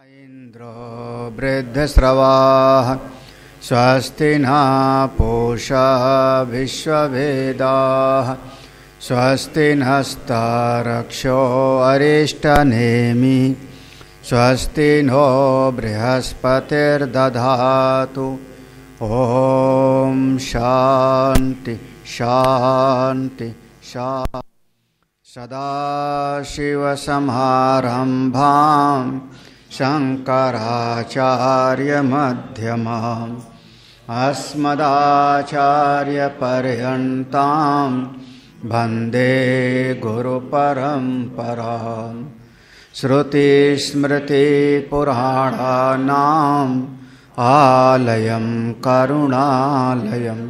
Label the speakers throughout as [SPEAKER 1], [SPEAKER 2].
[SPEAKER 1] इन्द्रो वृद्धश्रवाः स्वस्ति न पूषा विश्ववेदाः स्वस्ति नस्तारक्षो अरिष्टनेमि स्वस्ति नो बृहस्पतिर्दधातु। ॐ शान्ति शान्ति शान्ति। सदाशिवसमारम्भां शङ्कराचार्यमध्यमाम् अस्मदाचार्यपर्यन्तां वन्दे गुरुपरम्पराम्। श्रुतिस्मृतिपुराणानाम् आलयं करुणालयं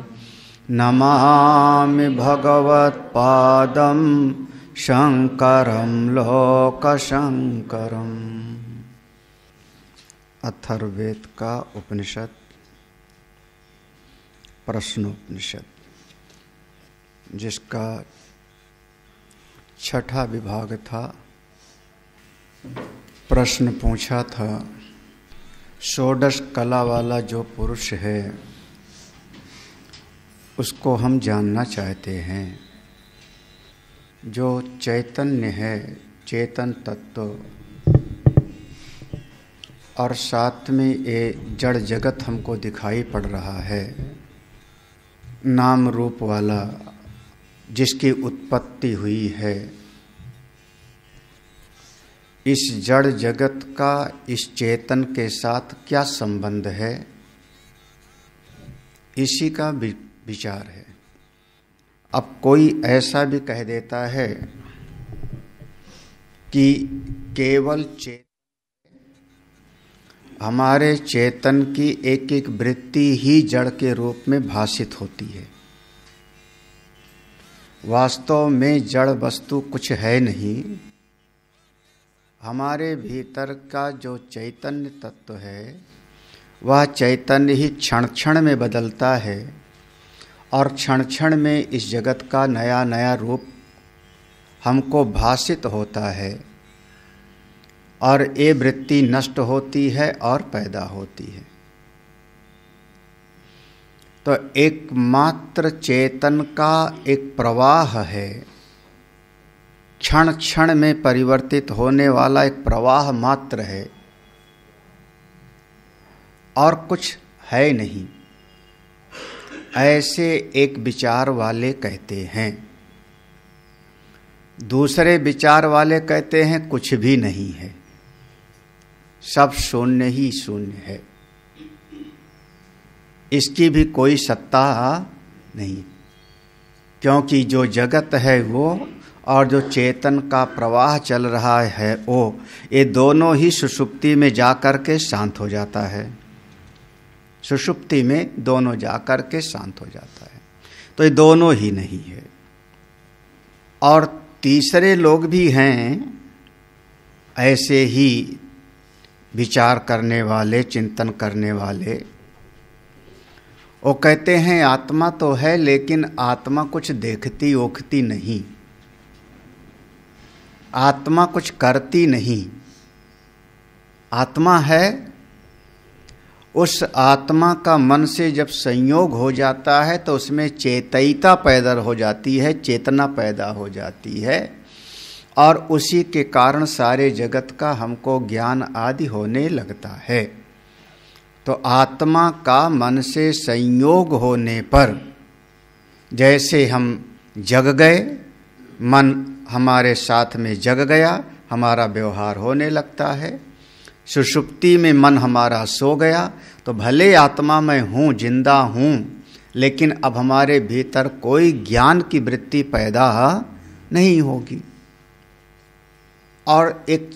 [SPEAKER 1] नमामि भगवत्पादं शङ्करं लोकशङ्करम्। अथर्ववेद का उपनिषद प्रश्नोपनिषद, जिसका छठा विभाग था। प्रश्न पूछा था, षोडश कला वाला जो पुरुष है उसको हम जानना चाहते हैं। जो चैतन्य है, चेतन तत्व, और साथ में ये जड़ जगत हमको दिखाई पड़ रहा है, नाम रूप वाला, जिसकी उत्पत्ति हुई है। इस जड़ जगत का इस चेतन के साथ क्या संबंध है, इसी का विचार है। अब कोई ऐसा भी कह देता है कि केवल हमारे चेतन की एक एक वृत्ति ही जड़ के रूप में भासित होती है। वास्तव में जड़ वस्तु कुछ है नहीं। हमारे भीतर का जो चैतन्य तत्व है, वह चैतन्य ही क्षण क्षण में बदलता है और क्षण क्षण में इस जगत का नया नया रूप हमको भासित होता है, और ये वृत्ति नष्ट होती है और पैदा होती है। तो एकमात्र चेतन का एक प्रवाह है, क्षण क्षण में परिवर्तित होने वाला एक प्रवाह मात्र है, और कुछ है नहीं, ऐसे एक विचार वाले कहते हैं। दूसरे विचार वाले कहते हैं कुछ भी नहीं है, सब शून्य ही शून्य है, इसकी भी कोई सत्ता नहीं, क्योंकि जो जगत है वो और जो चेतन का प्रवाह चल रहा है वो, ये दोनों ही सुषुप्ति में जाकर के शांत हो जाता है। सुषुप्ति में दोनों जाकर के शांत हो जाता है, तो ये दोनों ही नहीं है। और तीसरे लोग भी हैं ऐसे ही विचार करने वाले, चिंतन करने वाले। वो कहते हैं आत्मा तो है, लेकिन आत्मा कुछ देखती ओखती नहीं, आत्मा कुछ करती नहीं। आत्मा है, उस आत्मा का मन से जब संयोग हो जाता है तो उसमें चेतयिता पैदा हो जाती है, चेतना पैदा हो जाती है, और उसी के कारण सारे जगत का हमको ज्ञान आदि होने लगता है। तो आत्मा का मन से संयोग होने पर जैसे हम जग गए, मन हमारे साथ में जग गया, हमारा व्यवहार होने लगता है। सुषुप्ति में मन हमारा सो गया, तो भले आत्मा में हूँ, जिंदा हूँ, लेकिन अब हमारे भीतर कोई ज्ञान की वृत्ति पैदा नहीं होगी। और एक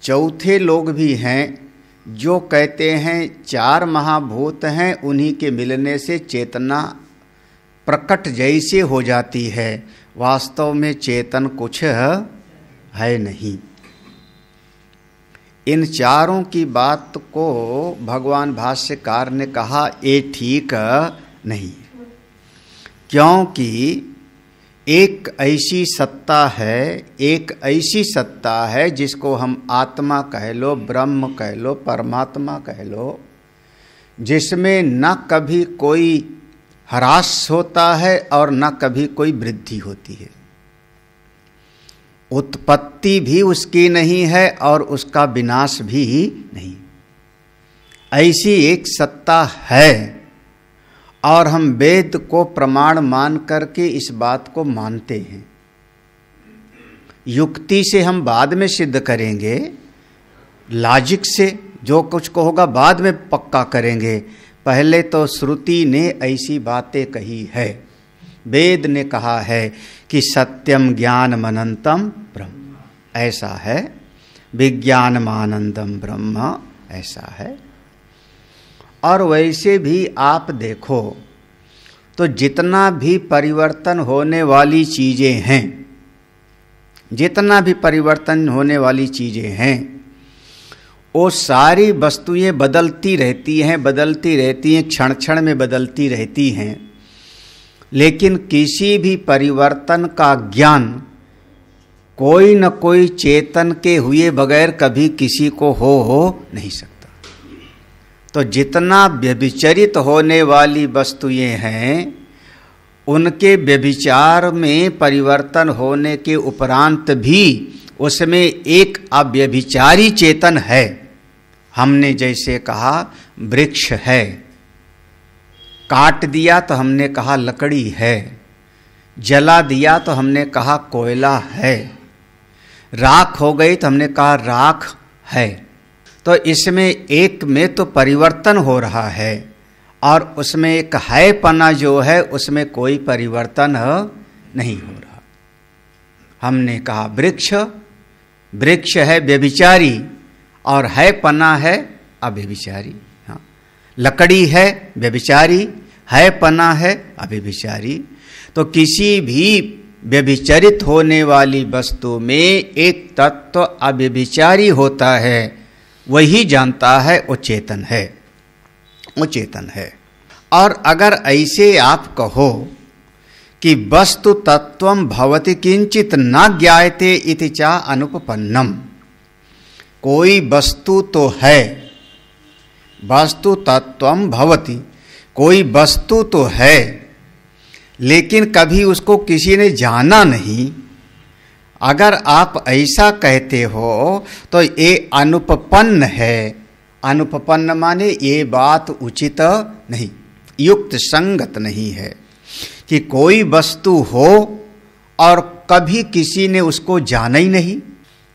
[SPEAKER 1] चौथे लोग भी हैं जो कहते हैं चार महाभूत हैं, उन्हीं के मिलने से चेतना प्रकट जैसे हो जाती है। वास्तव में चेतन कुछ है नहीं। इन चारों की बात को भगवान भाष्यकार ने कहा ये ठीक नहीं, क्योंकि एक ऐसी सत्ता है जिसको हम आत्मा कह लो, ब्रह्म कह लो, परमात्मा कह लो, जिसमें न कभी कोई ह्रास होता है और न कभी कोई वृद्धि होती है। उत्पत्ति भी उसकी नहीं है और उसका विनाश भी नहीं। ऐसी एक सत्ता है और हम वेद को प्रमाण मान करके इस बात को मानते हैं। युक्ति से हम बाद में सिद्ध करेंगे, लॉजिक से जो कुछ को होगा बाद में पक्का करेंगे। पहले तो श्रुति ने ऐसी बातें कही है, वेद ने कहा है कि सत्यम ज्ञानम अनंतम ब्रह्म, ऐसा है। विज्ञानमानंदम ब्रह्म, ऐसा है। और वैसे भी आप देखो तो जितना भी परिवर्तन होने वाली चीज़ें हैं, जितना भी परिवर्तन होने वाली चीज़ें हैं, वो सारी वस्तुएं बदलती रहती हैं, क्षण क्षण में बदलती रहती हैं। लेकिन किसी भी परिवर्तन का ज्ञान कोई न कोई चेतन के हुए बगैर कभी किसी को हो नहीं सकता। तो जितना व्यभिचरित होने वाली वस्तुएं हैं, उनके व्यभिचार में परिवर्तन होने के उपरांत भी उसमें एक अव्यभिचारी चेतन है। हमने जैसे कहा वृक्ष है, काट दिया तो हमने कहा लकड़ी है, जला दिया तो हमने कहा कोयला है, राख हो गई तो हमने कहा राख है। तो इसमें एक में तो परिवर्तन हो रहा है और उसमें एक हैपना जो है उसमें कोई परिवर्तन नहीं हो रहा। हमने कहा वृक्ष है व्यभिचारी और हैपना है अव्यभिचारी। हाँ, लकड़ी है व्यभिचारी, हैपना है अव्यभिचारी। तो किसी भी व्यभिचरित होने वाली वस्तु में एक तत्व अव्यभिचारी होता है, वही जानता है वो चेतन है, वो चेतन है। और अगर ऐसे आप कहो कि वस्तु तत्वम भवति किंचित न ज्ञायते इति चा अनुपपन्नम, कोई वस्तु तो है, वस्तु तत्वम भवति, कोई वस्तु तो है लेकिन कभी उसको किसी ने जाना नहीं। अगर आप ऐसा कहते हो तो ये अनुपपन्न है। अनुपपन्न माने ये बात उचित नहीं, युक्त संगत नहीं है कि कोई वस्तु हो और कभी किसी ने उसको जाना ही नहीं,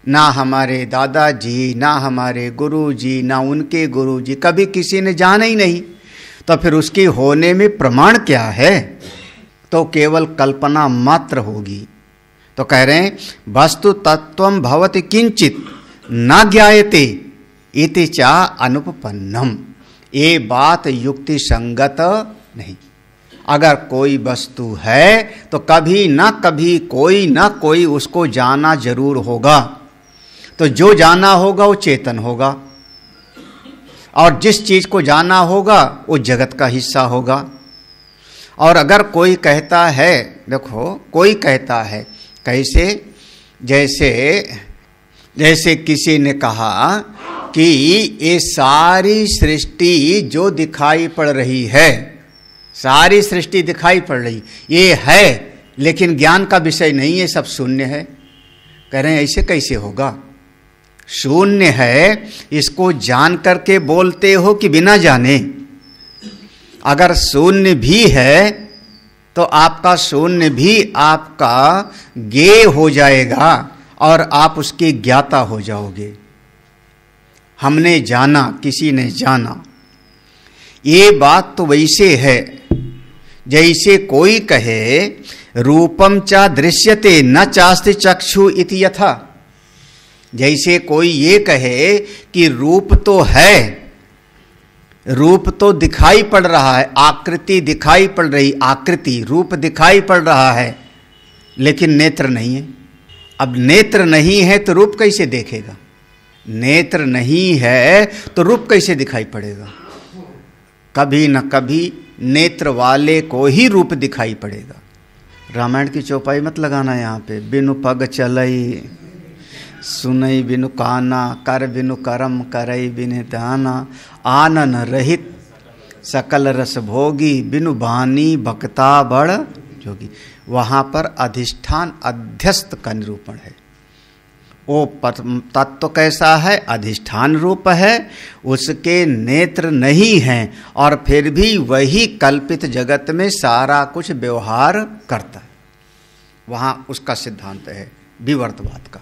[SPEAKER 1] ना हमारे दादाजी, ना हमारे गुरुजी, ना उनके गुरुजी, कभी किसी ने जाना ही नहीं। तो फिर उसके होने में प्रमाण क्या है? तो केवल कल्पना मात्र होगी। तो कह रहे हैं वस्तु तत्वम भवति किंचित न ज्ञायते इति चा अनुपपन्नम, ये बात युक्ति संगत नहीं। अगर कोई वस्तु है तो कभी न कभी कोई न कोई उसको जाना जरूर होगा। तो जो जाना होगा वो चेतन होगा और जिस चीज को जाना होगा वो जगत का हिस्सा होगा। और अगर कोई कहता है, देखो कोई कहता है कैसे, जैसे किसी ने कहा कि ये सारी सृष्टि जो दिखाई पड़ रही है, सारी सृष्टि दिखाई पड़ रही ये है लेकिन ज्ञान का विषय नहीं है, सब शून्य है। कह रहे हैं ऐसे कैसे होगा? शून्य है, इसको जान करके बोलते हो कि बिना जाने? अगर शून्य भी है तो आपका शून्य भी आपका ज्ञेय हो जाएगा और आप उसके ज्ञाता हो जाओगे। हमने जाना, किसी ने जाना, ये बात तो वैसे है जैसे कोई कहे रूपम चा दृश्यते न चास्ति चक्षु इति यथा। जैसे कोई ये कहे कि रूप तो है, रूप तो दिखाई पड़ रहा है, आकृति दिखाई पड़ रही, आकृति रूप दिखाई पड़ रहा है लेकिन नेत्र नहीं है। अब नेत्र नहीं है तो रूप कैसे देखेगा? नेत्र नहीं है तो रूप कैसे दिखाई पड़ेगा? कभी न कभी नेत्र वाले को ही रूप दिखाई पड़ेगा। रामायण की चौपाई मत लगाना यहाँ पे। बिनु पग चलई सुनई बिनु काना, कर बिनु करम करई बिनु दाना, आनन रहित सकल रस भोगी, बिनु बानी भक्ता बड़ जोगी। वहाँ पर अधिष्ठान अध्यस्त का निरूपण है। वो तत्व कैसा है? अधिष्ठान रूप है, उसके नेत्र नहीं हैं और फिर भी वही कल्पित जगत में सारा कुछ व्यवहार करता है। वहाँ उसका सिद्धांत है विवर्तवाद का।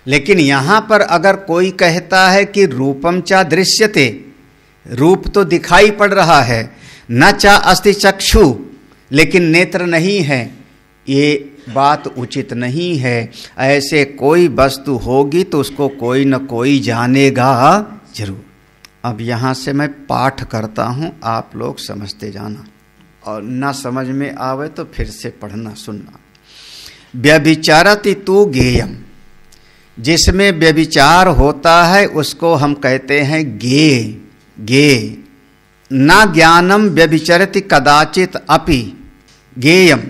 [SPEAKER 1] लेकिन यहाँ पर अगर कोई कहता है कि रूपम चा दृश्यते, रूप तो दिखाई पड़ रहा है, न चा अस्ति चक्षु, लेकिन नेत्र नहीं है, ये बात उचित नहीं है। ऐसे कोई वस्तु होगी तो उसको कोई न कोई जानेगा जरूर। अब यहाँ से मैं पाठ करता हूँ, आप लोग समझते जाना, और न समझ में आवे तो फिर से पढ़ना सुनना। व्यभिचारति तु गेयम, जिसमें व्यभिचार होता है उसको हम कहते हैं गे। न ज्ञानम व्यभिचरति कदाचित अपि गेयम,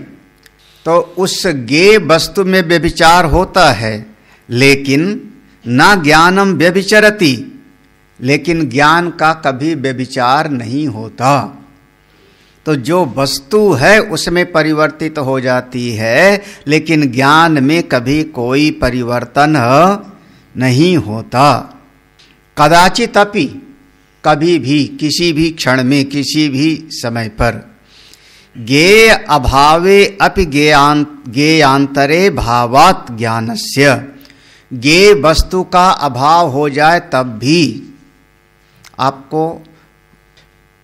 [SPEAKER 1] तो उस गे वस्तु में व्यभिचार होता है, लेकिन न ज्ञानम व्यभिचरति, लेकिन ज्ञान का कभी व्यभिचार नहीं होता। तो जो वस्तु है उसमें परिवर्तित हो जाती है, लेकिन ज्ञान में कभी कोई परिवर्तन नहीं होता। कदाचित अपि, कभी भी, किसी भी क्षण में, किसी भी समय पर। गेय अभावे अपि गेयांतरे भावात ज्ञानस्य, गे वस्तु का अभाव हो जाए तब भी। आपको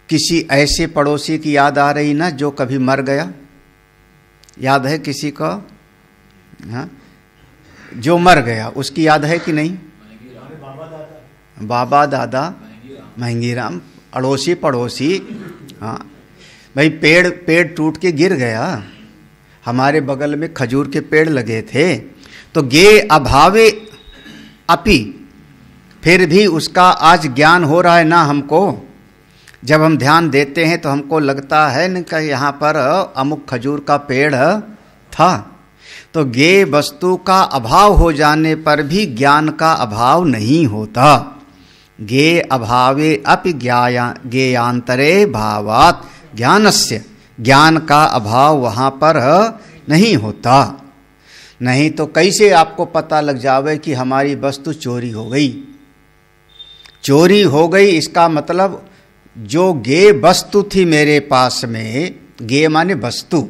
[SPEAKER 1] किसी ऐसे पड़ोसी की याद आ रही ना जो कभी मर गया? याद है किसी को? हाँ, जो मर गया उसकी याद है कि नहीं? बाबा दादा महंगीराम, अड़ोसी पड़ोसी। हाँ भाई, पेड़ टूट के गिर गया, हमारे बगल में खजूर के पेड़ लगे थे, तो गे अभावे अपि, फिर भी उसका आज ज्ञान हो रहा है ना हमको। जब हम ध्यान देते हैं तो हमको लगता है न कि यहाँ पर अमुक खजूर का पेड़ था। तो गे वस्तु का अभाव हो जाने पर भी ज्ञान का अभाव नहीं होता। गे अभावे अपि गेयांतरे भावात ज्ञानस्य, ज्ञान का अभाव वहाँ पर नहीं होता। नहीं तो कैसे आपको पता लग जावे कि हमारी वस्तु चोरी हो गई? चोरी हो गई इसका मतलब जो गे वस्तु थी मेरे पास में, गे माने वस्तु,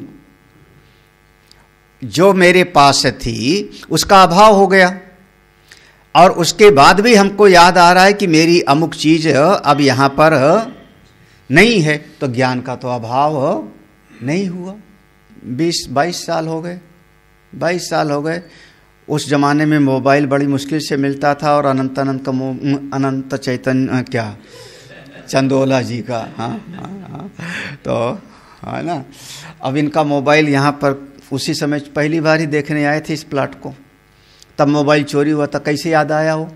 [SPEAKER 1] जो मेरे पास थी उसका अभाव हो गया, और उसके बाद भी हमको याद आ रहा है कि मेरी अमुक चीज अब यहाँ पर नहीं है, तो ज्ञान का तो अभाव नहीं हुआ। 20-22 साल हो गए, 22 साल हो गए। उस जमाने में मोबाइल बड़ी मुश्किल से मिलता था, और अनंत चैतन्य क्या चंदोला जी का, हाँ, तो है ना। अब इनका मोबाइल यहाँ पर उसी समय पहली बार ही देखने आए थे इस प्लाट को, तब मोबाइल चोरी हुआ था, कैसे याद आया हो?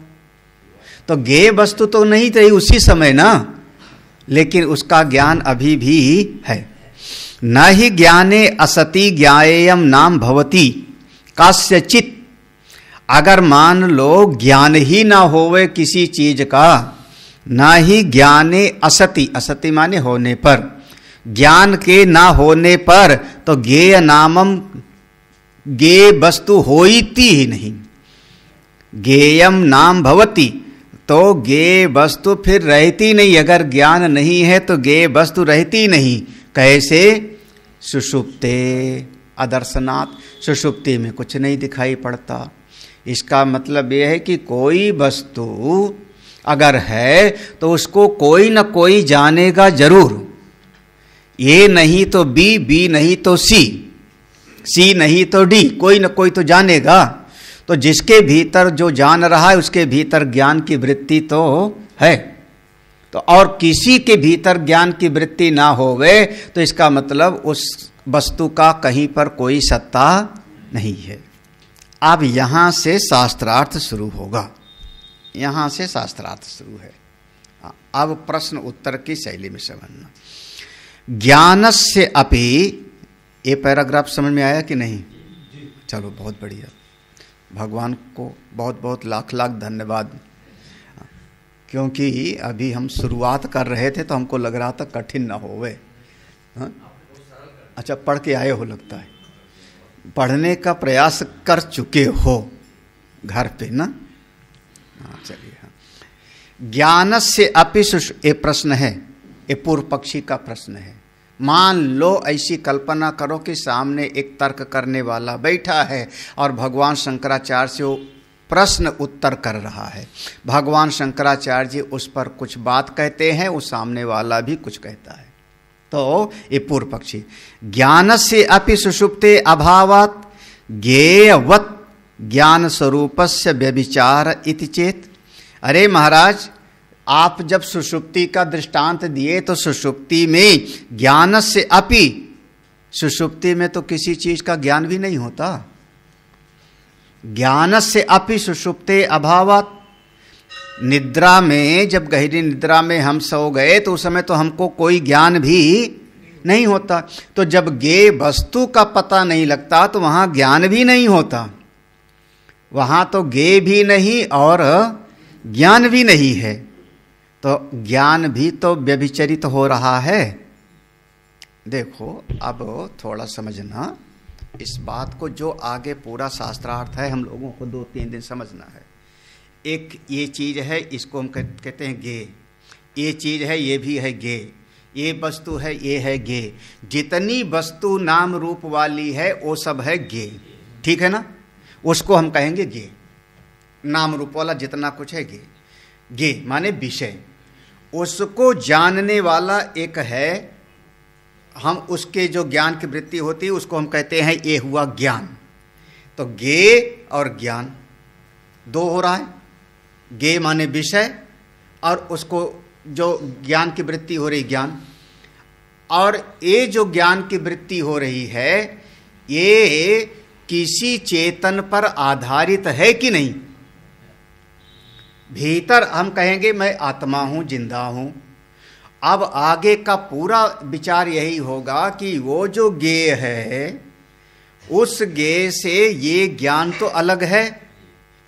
[SPEAKER 1] तो गे वस्तु तो नहीं थी उसी समय ना, लेकिन उसका ज्ञान अभी भी है। न ही ज्ञाने असति ज्ञायेयम नाम भवति कास्यचित, अगर मान लो ज्ञान ही ना होवे किसी चीज का, ना ही ज्ञाने असति, असति माने होने पर, ज्ञान के ना होने पर तो ज्ञेय नामम, गे वस्तु होती ही नहीं। ज्ञेयम नाम भवति, तो गे वस्तु फिर रहती नहीं। अगर ज्ञान नहीं है तो गे वस्तु रहती नहीं। कैसे? सुषुप्ते अदर्शनात्, सुषुप्ति में कुछ नहीं दिखाई पड़ता। इसका मतलब यह है कि कोई वस्तु अगर है तो उसको कोई न कोई जानेगा जरूर। ए नहीं तो बी, बी नहीं तो सी, सी नहीं तो डी, कोई न कोई तो जानेगा। तो जिसके भीतर जो जान रहा है उसके भीतर ज्ञान की वृत्ति तो है। तो और किसी के भीतर ज्ञान की वृत्ति ना होवे तो इसका मतलब उस वस्तु का कहीं पर कोई सत्ता नहीं है। अब यहाँ से शास्त्रार्थ शुरू होगा, यहाँ से शास्त्रार्थ शुरू है। अब प्रश्न उत्तर की शैली में समझना। ज्ञानस्य अपि, ये पैराग्राफ समझ में आया कि नहीं? चलो बहुत बढ़िया, भगवान को बहुत बहुत लाख लाख धन्यवाद, क्योंकि अभी हम शुरुआत कर रहे थे तो हमको लग रहा था कठिन ना होवे। अच्छा, पढ़ के आए हो लगता है, पढ़ने का प्रयास कर चुके हो घर पे ना? हाँ चलिए। हाँ, ज्ञान से अपि ये प्रश्न है, ये पूर्व पक्षी का प्रश्न है। मान लो ऐसी कल्पना करो कि सामने एक तर्क करने वाला बैठा है और भगवान शंकराचार्य से वो प्रश्न उत्तर कर रहा है। भगवान शंकराचार्य जी उस पर कुछ बात कहते हैं, उस सामने वाला भी कुछ कहता है। तो ये पूर्व पक्षी, ज्ञान से अपि सुषुप्ते अभावात् ज्ञेयवत् ज्ञान स्वरूपस्य व्यभिचार इति चेत। अरे महाराज, आप जब सुषुप्ति का दृष्टांत दिए तो सुषुप्ति में ज्ञान से अपि, सुषुप्ति में तो किसी चीज का ज्ञान भी नहीं होता। ज्ञान से अपि सुषुप्ते अभावात्, निद्रा में, जब गहरी निद्रा में हम सो गए तो उस समय तो हमको कोई ज्ञान भी नहीं होता। तो जब ज्ञेय वस्तु का पता नहीं लगता तो वहां ज्ञान भी नहीं होता। वहां तो ज्ञेय भी नहीं और ज्ञान भी नहीं है, तो ज्ञान भी तो व्यभिचरित हो रहा है। देखो अब थोड़ा समझना इस बात को, जो आगे पूरा शास्त्रार्थ है हम लोगों को 2-3 दिन समझना है। एक ये चीज है, इसको हम कहते हैं ज्ञेय, ये चीज है, ये भी है ज्ञेय, ये वस्तु है, ये है ज्ञेय। जितनी वस्तु नाम रूप वाली है वो सब है ज्ञेय, ठीक है ना? उसको हम कहेंगे ज्ञेय। नाम रूप वाला जितना कुछ है ज्ञेय। ज्ञेय माने विषय, उसको जानने वाला एक है, हम उसके जो ज्ञान की वृत्ति होती है उसको हम कहते हैं ये हुआ ज्ञान। तो ज्ञेय और ज्ञान दो हो रहा है। ज्ञेय माने विषय और उसको जो ज्ञान की वृत्ति हो रही ज्ञान, और ये जो ज्ञान की वृत्ति हो रही है ये किसी चेतन पर आधारित है कि नहीं? भीतर हम कहेंगे मैं आत्मा हूं, जिंदा हूं। अब आगे का पूरा विचार यही होगा कि वो जो ज्ञेय है उस ज्ञेय से ये ज्ञान तो अलग है,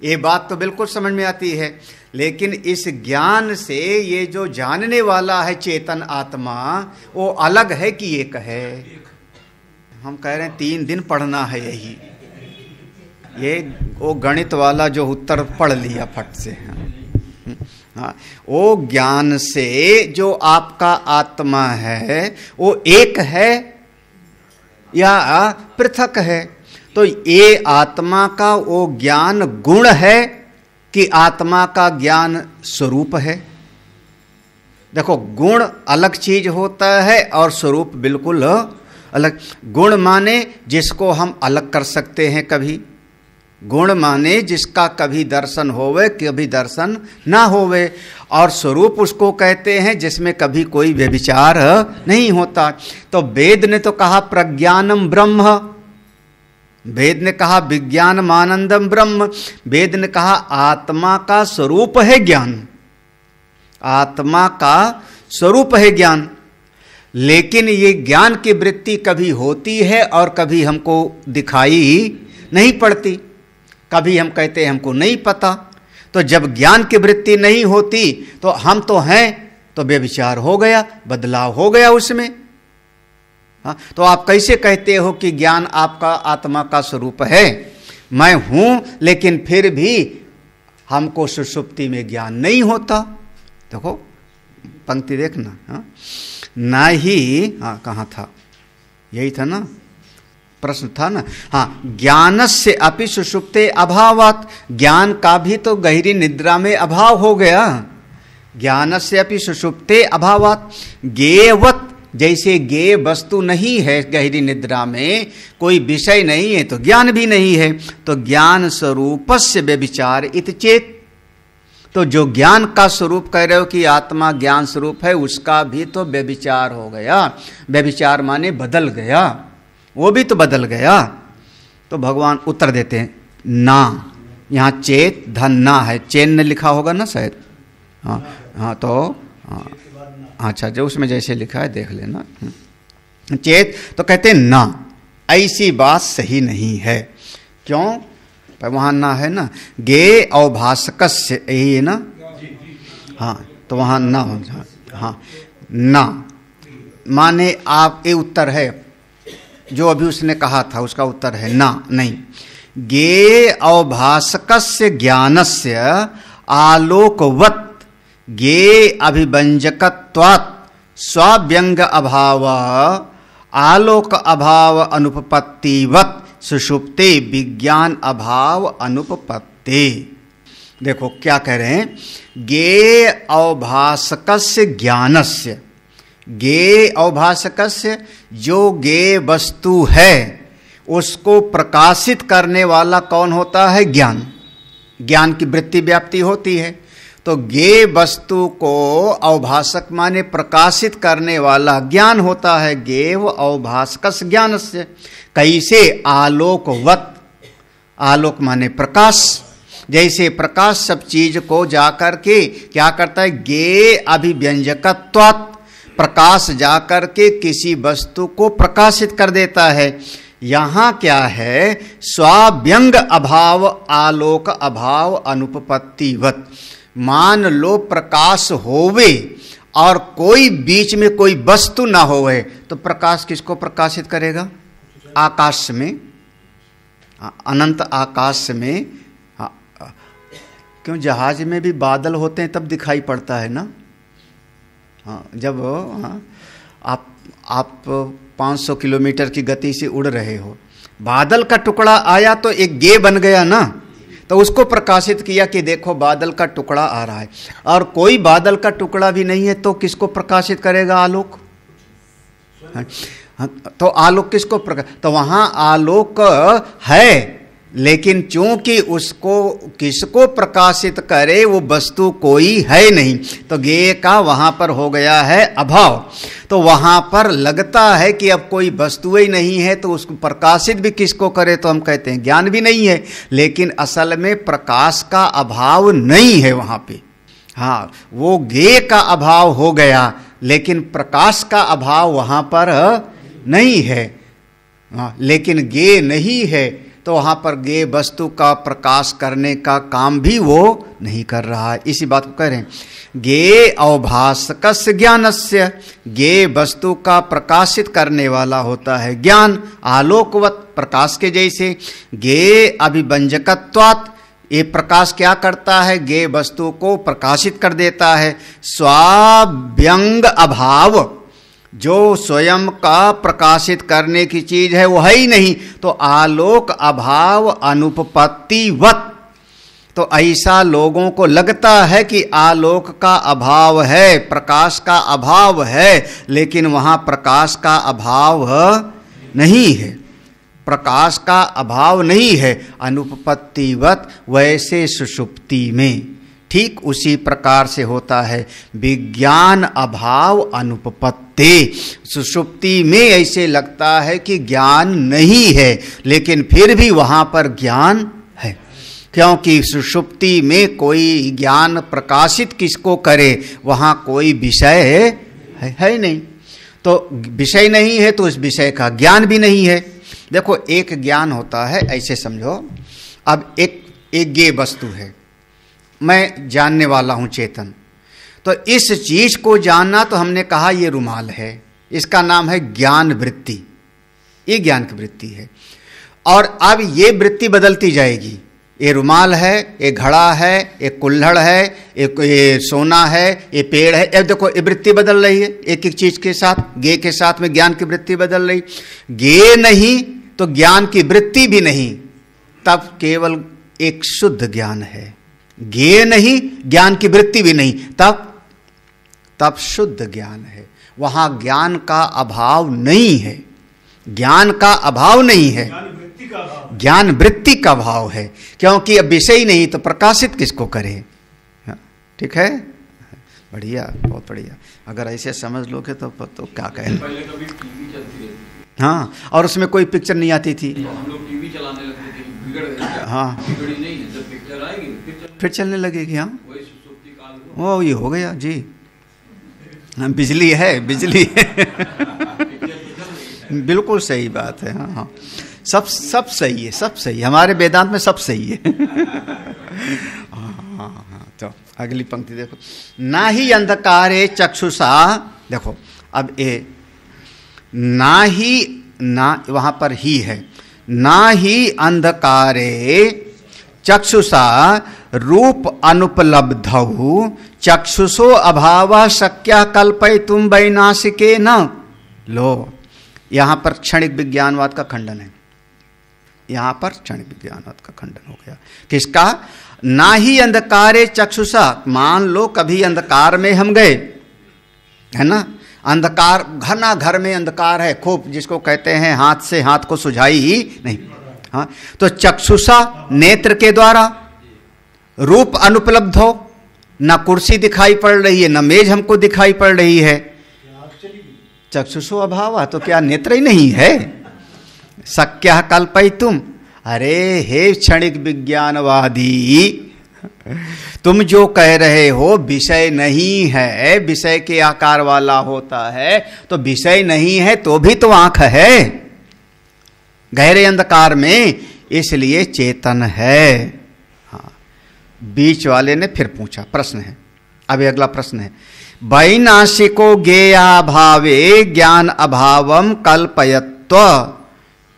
[SPEAKER 1] ये बात तो बिल्कुल समझ में आती है। लेकिन इस ज्ञान से ये जो जानने वाला है चेतन आत्मा वो अलग है कि एक है? हम कह रहे हैं 3 दिन पढ़ना है यही। ये वो गणित वाला जो उत्तर पढ़ लिया फट से। हाँ, वो ज्ञान से जो आपका आत्मा है वो एक है या पृथक है? तो ये आत्मा का वो ज्ञान गुण है कि आत्मा का ज्ञान स्वरूप है? देखो, गुण अलग चीज होता है और स्वरूप बिल्कुल अलग। गुण माने जिसको हम अलग कर सकते हैं कभी, गुण माने जिसका कभी दर्शन होवे कभी दर्शन ना होवे, और स्वरूप उसको कहते हैं जिसमें कभी कोई व्यभिचार नहीं होता। तो वेद ने तो कहा प्रज्ञानम ब्रह्म, वेद ने कहा विज्ञानम आनंदम ब्रह्म, वेद ने कहा आत्मा का स्वरूप है ज्ञान, आत्मा का स्वरूप है ज्ञान। लेकिन ये ज्ञान की वृत्ति कभी होती है और कभी हमको दिखाई नहीं पड़ती, कभी हम कहते हैं हमको नहीं पता। तो जब ज्ञान की वृत्ति नहीं होती तो हम तो हैं, तो व्यभिचार हो गया, बदलाव हो गया उसमें। हाँ, तो आप कैसे कहते हो कि ज्ञान आपका आत्मा का स्वरूप है? मैं हूं लेकिन फिर भी हमको सुषुप्ति में ज्ञान नहीं होता। देखो पंक्ति देखना। हाँ, ना ही, हाँ कहाँ था, यही था ना, प्रश्न था ना। हाँ, ज्ञान से अपि सुषुप्ते अभावात्, ज्ञान का भी तो गहरी निद्रा में अभाव हो गया। ज्ञान से अपि सुषुप्ते अभावात् ज्ञेयवत्, जैसे ज्ञेय वस्तु नहीं है गहरी निद्रा में, कोई विषय नहीं है तो ज्ञान भी नहीं है। तो ज्ञान स्वरूपस्य व्यभिचार इति चेत, तो जो ज्ञान का स्वरूप कह रहे हो कि आत्मा ज्ञान स्वरूप है, उसका भी तो व्यभिचार हो गया। व्यभिचार माने बदल गया, वो भी तो बदल गया। तो भगवान उत्तर देते हैं ना, यहाँ चेत धन ना है, चेन ने लिखा होगा ना शायद। हाँ हाँ, तो हाँ अच्छा, जो उसमें जैसे लिखा है देख लेना। चेत तो कहते हैं ना, ऐसी बात सही नहीं है। क्यों? वहां ना है ना, गे अवभासकस्य, यही है ना? हाँ, तो वहां ना हो। हाँ, ना माने आप, ये उत्तर है जो अभी उसने कहा था, उसका उत्तर है ना, नहीं। गे अवभासकस्य ज्ञानस्य आलोकवत् गे अभिव्यंजकत्वात् स्वाव्यंग अभाव आलोक अभाव अनुपपत्तिवत् सुषुप्ते विज्ञान अभाव अनुपपत्ति। देखो क्या कह रहे हैं, गे अवभासकस्य ज्ञानस्य, गे अवभासकस्य, जो गे वस्तु है उसको प्रकाशित करने वाला कौन होता है? ज्ञान। ज्ञान की वृत्ति व्याप्ति होती है, तो गे वस्तु को अवभासक माने प्रकाशित करने वाला ज्ञान होता है। गेव अवभासकस्य ज्ञानस्य, कैसे? आलोकवत्, आलोक माने प्रकाश। जैसे प्रकाश सब चीज को जाकर के क्या करता है? गे अभिव्यंजकत्वात्, प्रकाश जाकर के किसी वस्तु को प्रकाशित कर देता है। यहां क्या है? स्वाव्यंग अभाव आलोक अभाव अनुपपत्तिवत्। मान लो प्रकाश होवे और कोई बीच में कोई वस्तु ना होवे, तो प्रकाश किसको प्रकाशित करेगा? आकाश में, अनंत आकाश में। क्यों? जहाज में भी बादल होते हैं तब दिखाई पड़ता है ना। हाँ, जब आप 500 किलोमीटर की गति से उड़ रहे हो, बादल का टुकड़ा आया तो एक गे बन गया ना, तो उसको प्रकाशित किया कि देखो बादल का टुकड़ा आ रहा है। और कोई बादल का टुकड़ा भी नहीं है तो किसको प्रकाशित करेगा? आलोक। तो आलोक किसको प्रकाश? तो वहां आलोक है, लेकिन चूंकि उसको किसको प्रकाशित करे वो वस्तु कोई है नहीं, तो गे का वहां पर हो गया है अभाव। तो वहां पर लगता है कि अब कोई वस्तु ही नहीं है, तो उसको प्रकाशित भी किसको करे? तो हम कहते हैं ज्ञान भी नहीं है, लेकिन असल में प्रकाश का अभाव नहीं है वहां पे। हाँ, वो गे का अभाव हो गया, लेकिन प्रकाश का अभाव वहां पर नहीं है। हाँ, लेकिन गे नहीं है तो वहां पर गे वस्तु का प्रकाश करने का काम भी वो नहीं कर रहा है। इसी बात को कह रहे हैं, गे अवभासकस्य ज्ञानस्य, गे वस्तु का प्रकाशित करने वाला होता है ज्ञान, आलोकवत्, प्रकाश के जैसे। गे अभिव्यंजकत्वात्, ये प्रकाश क्या करता है? गे वस्तु को प्रकाशित कर देता है। स्वाव्यंग अभाव, जो स्वयं का प्रकाशित करने की चीज है वो है ही नहीं, तो आलोक अभाव अनुपपत्तिवत्। तो ऐसा लोगों को लगता है कि आलोक का अभाव है, प्रकाश का अभाव है, लेकिन वहां प्रकाश का अभाव नहीं है, प्रकाश का अभाव नहीं है। अनुपपत्तिवत्, वैसे सुषुप्ति में ठीक उसी प्रकार से होता है विज्ञान अभाव अनुपपत्ति। सुषुप्ति में ऐसे लगता है कि ज्ञान नहीं है, लेकिन फिर भी वहां पर ज्ञान है, क्योंकि सुषुप्ति में कोई ज्ञान प्रकाशित किसको करे? वहां कोई विषय है नहीं, तो विषय नहीं है तो उस विषय का ज्ञान भी नहीं है। देखो, एक ज्ञान होता है, ऐसे समझो, अब एक गे वस्तु है, मैं जानने वाला हूं चेतन, तो इस चीज को जानना, तो हमने कहा ये रुमाल है, इसका नाम है ज्ञान वृत्ति, ये ज्ञान की वृत्ति है। और अब ये वृत्ति बदलती जाएगी, ये रुमाल है, ये घड़ा है, ये कुल्हड़ है, ये सोना है, ये पेड़ है। अब देखो ये वृत्ति बदल रही है एक एक चीज के साथ, गे के साथ में ज्ञान की वृत्ति बदल रही। गे नहीं तो ज्ञान की वृत्ति भी नहीं, तब केवल एक शुद्ध ज्ञान है। गे नहीं, ज्ञान की वृत्ति भी नहीं, तब शुद्ध ज्ञान है। वहां ज्ञान का अभाव नहीं है, ज्ञान का अभाव नहीं है, ज्ञान वृत्ति का भाव है, क्योंकि अब विषय नहीं तो प्रकाशित किसको करे। ठीक है, बढ़िया, बहुत बढ़िया। अगर ऐसे समझ लोगे तो क्या कहें। हाँ, और उसमें कोई पिक्चर नहीं आती थी,
[SPEAKER 2] हम लोग टीवी चलाने लगते थे, बिगड़ गए।
[SPEAKER 1] हाँ,
[SPEAKER 2] बिगड़ी नहीं है, जब पिक्चर आएगी
[SPEAKER 1] फिर चलने लगेगी। हाँ,
[SPEAKER 2] वही सुसुप्ति काल
[SPEAKER 1] वो ये हो गया जी। हाँ, बिजली है, बिजली है। बिल्कुल सही बात है। हाँ हाँ, सब सही है, सब सही है, हमारे वेदांत में सब सही है। हाँ हाँ, तो अगली पंक्ति देखो, ना ही अंधकारे चक्षुषा, देखो अब ए ना ही, ना वहां पर ही है, ना ही अंधकारे चक्षुषा रूप अनुपलब्धौ चक्षुषो अभाव शक्य कल्पयितुम वैनाशिके न। लो, यहां पर क्षणिक विज्ञानवाद का खंडन है, यहां पर क्षणिक विज्ञानवाद का खंडन हो गया। किसका? ना ही अंधकारे चक्षुषा, मान लो कभी अंधकार में हम गए, है ना, अंधकार, घना घर में अंधकार है खूब, जिसको कहते हैं हाथ से हाथ को सुझाई ही नहीं। हाँ, तो चक्षुषा नेत्र के द्वारा रूप अनुपलब्ध हो, न कुर्सी दिखाई पड़ रही है, न मेज हमको दिखाई पड़ रही है, चक्षुषो अभाव, तो क्या नेत्र ही नहीं है? शक्य कल्पयितुम, अरे हे क्षणिक विज्ञानवादी, तुम जो कह रहे हो विषय नहीं है, विषय के आकार वाला होता है, तो विषय नहीं है तो भी तो आंख है गहरे अंधकार में, इसलिए चेतन है। हाँ, बीच वाले ने फिर पूछा, प्रश्न है, अब अगला प्रश्न है, वैनाशिको ज्ञेया भावे ज्ञान अभावम कल्पयत्व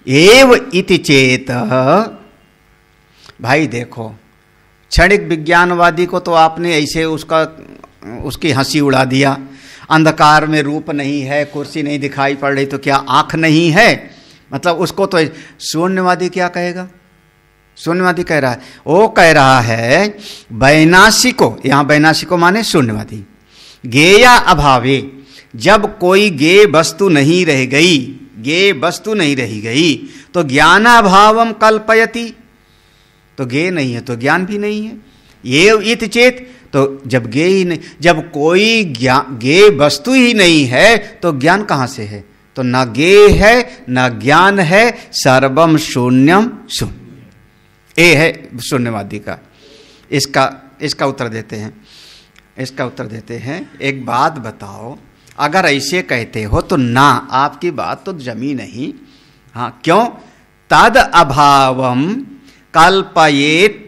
[SPEAKER 1] एव इति चेत। भाई देखो, क्षणिक विज्ञानवादी को तो आपने ऐसे उसकी हंसी उड़ा दिया, अंधकार में रूप नहीं है, कुर्सी नहीं दिखाई पड़ रही, तो क्या आंख नहीं है? मतलब उसको तो शून्यवादी क्या कहेगा? शून्यवादी कह रहा है, वो कह रहा है वैनाशिको, यहां वैनाशिको माने शून्यवादी, ज्ञेया अभावे, जब कोई ज्ञेय वस्तु नहीं रह गई, ज्ञेय वस्तु नहीं रही गई, तो ज्ञानाभावम कल्पयति, तो ज्ञेय नहीं है तो ज्ञान भी नहीं है। ये इत चेत, तो जब ज्ञेय ही नहीं, जब कोई ज्ञेय वस्तु ही नहीं है तो ज्ञान कहाँ से है? तो न ज्ञेय है न ज्ञान है, सर्वम शून्यम शून्य। ये है शून्यवादी का। इसका उत्तर देते हैं, इसका उत्तर देते हैं, एक बात बताओ, अगर ऐसे कहते हो तो ना, आपकी बात तो जमी नहीं। हाँ, क्यों? तद अभावम कल्पयेत,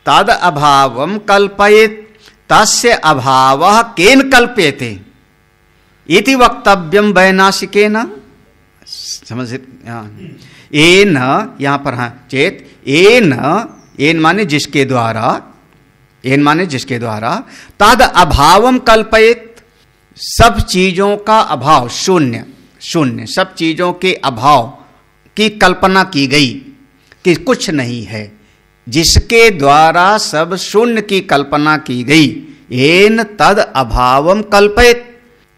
[SPEAKER 1] तद अभावम कल्पयेत, तस्य अभावः केन कल्प्यते इति वक्तव्यम वैनाशिकेन। समझ? एन, यहां पर हाँ, चेत एन, एन माने जिसके द्वारा, एन माने जिसके द्वारा, तद अभावम कल्पयेत, सब चीजों का अभाव, शून्य, शून्य, सब चीजों के अभाव की कल्पना की गई कि कुछ नहीं है, जिसके द्वारा सब शून्य की कल्पना की गई, एन तद अभावम कल्पयेत।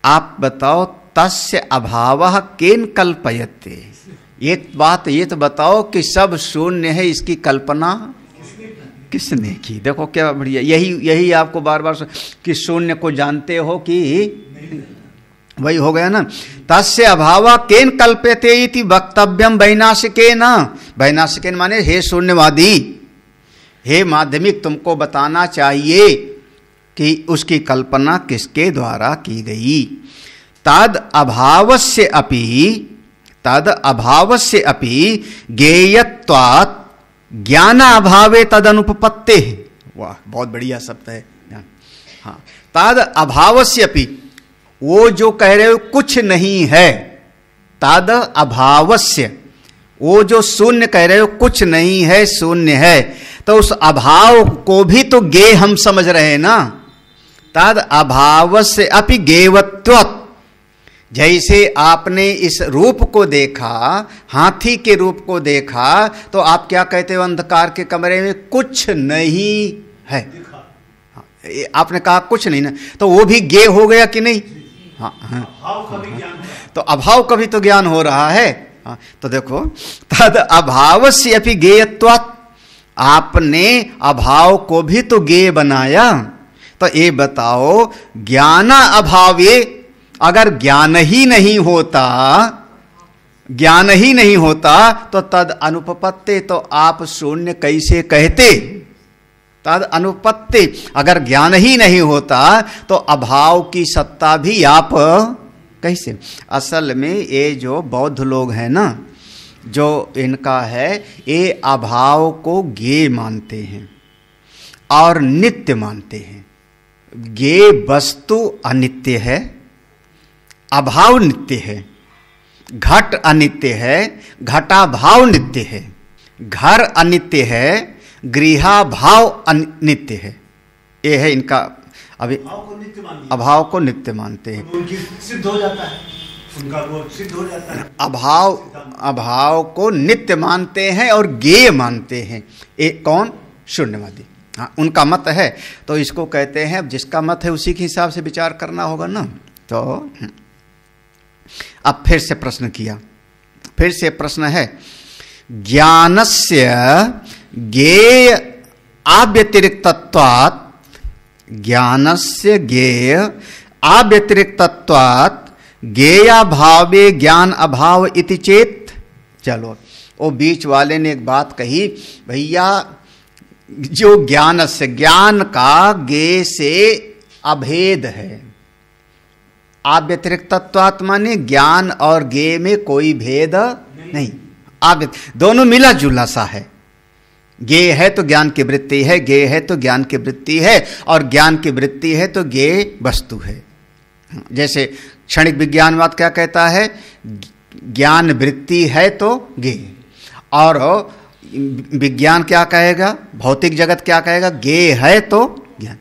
[SPEAKER 1] आप बताओ, तस्य अभावः केन कल्पयते? एक बात ये तो बताओ कि सब शून्य है, इसकी कल्पना किसने की? देखो क्या बढ़िया, यही आपको बार बार कि शून्य को जानते हो कि वही हो गया ना। तस्य अभाव केन कल्प्यते इति वक्तव्यम वैनाशिकेन। वैनाशिकेन माने हे शून्यवादी, हे माध्यमिक, तुमको बताना चाहिए कि उसकी कल्पना किसके द्वारा की गई। तद अभावस्य अपि, तद अभावस्य अपि ज्ञेयत्वात् ज्ञानाभावे तद अनुपपत्ते। वाह, बहुत बढ़िया शब्द है। हाँ, तद अभावस्य अपि, वो जो कह रहे हो कुछ नहीं है, तद अभावस्य, वो जो शून्य कह रहे हो कुछ नहीं है, शून्य है, तो उस अभाव को भी तो ज्ञेय हम समझ रहे हैं ना। तद अभावस्य अपि ज्ञेयत्वात्, जैसे आपने इस रूप को देखा, हाथी के रूप को देखा, तो आप क्या कहते हो? अंधकार के कमरे में कुछ नहीं है, आपने कहा कुछ नहीं ना, तो वो भी ज्ञेय हो गया कि नहीं? हाँ, हाँ, तो अभाव का भी तो ज्ञान हो रहा है। हाँ, तो देखो, तद अभावस्य अपि ज्ञेयत्वात्, आपने अभाव को भी तो ज्ञेय बनाया। तो ये बताओ, ज्ञान अभावे, अगर ज्ञान ही नहीं होता, ज्ञान ही नहीं होता तो तद अनुपपत्ति, तो आप शून्य कैसे कहते? तद अनुपत्ति, अगर ज्ञान ही नहीं होता तो अभाव की सत्ता भी आप कैसे? असल में ये जो बौद्ध लोग हैं ना, जो इनका है, ये अभाव को ज्ञेय मानते हैं और नित्य मानते हैं। ज्ञेय वस्तु अनित्य है, अभाव नित्य है। घट अनित्य है, घटाभाव नित्य है। घर अनित्य है, गृहाभाव अनित्य है। ये है इनका अभी अभाव को नित्य मानते हैं।
[SPEAKER 3] उनकी सिद्ध हो जाता है, उनका वो सिद्ध हो जाता है।
[SPEAKER 1] अभाव को नित्य मानते हैं और ज्ञेय मानते हैं। एक कौन? शून्यवादी। हाँ, उनका मत है, तो इसको कहते हैं। अब जिसका मत है उसी के हिसाब से विचार करना होगा ना। तो अब फिर से प्रश्न किया, फिर से प्रश्न है, ज्ञानस्य ज्ञेय अव्यतिरिक्तत्वात्, ज्ञानस्य ज्ञेय अव्यतिरिक्तत्वात् ज्ञेयाभावे ज्ञान अभाव इति चेत। चलो, वो बीच वाले ने एक बात कही, भैया जो ज्ञान से, ज्ञान का ज्ञेय से अभेद है। अव्यतिरिक्तत्वात् माने ज्ञान और ज्ञेय में कोई भेद नहीं, दोनों मिला जुला सा है। ज्ञेय है तो ज्ञान की वृत्ति है, ज्ञेय है तो ज्ञान की वृत्ति है, और ज्ञान की वृत्ति है तो ज्ञेय वस्तु है। जैसे क्षणिक विज्ञानवाद क्या कहता है? ज्ञान वृत्ति है तो ज्ञेय, और विज्ञान क्या कहेगा? भौतिक जगत क्या कहेगा? ज्ञेय है तो ज्ञान।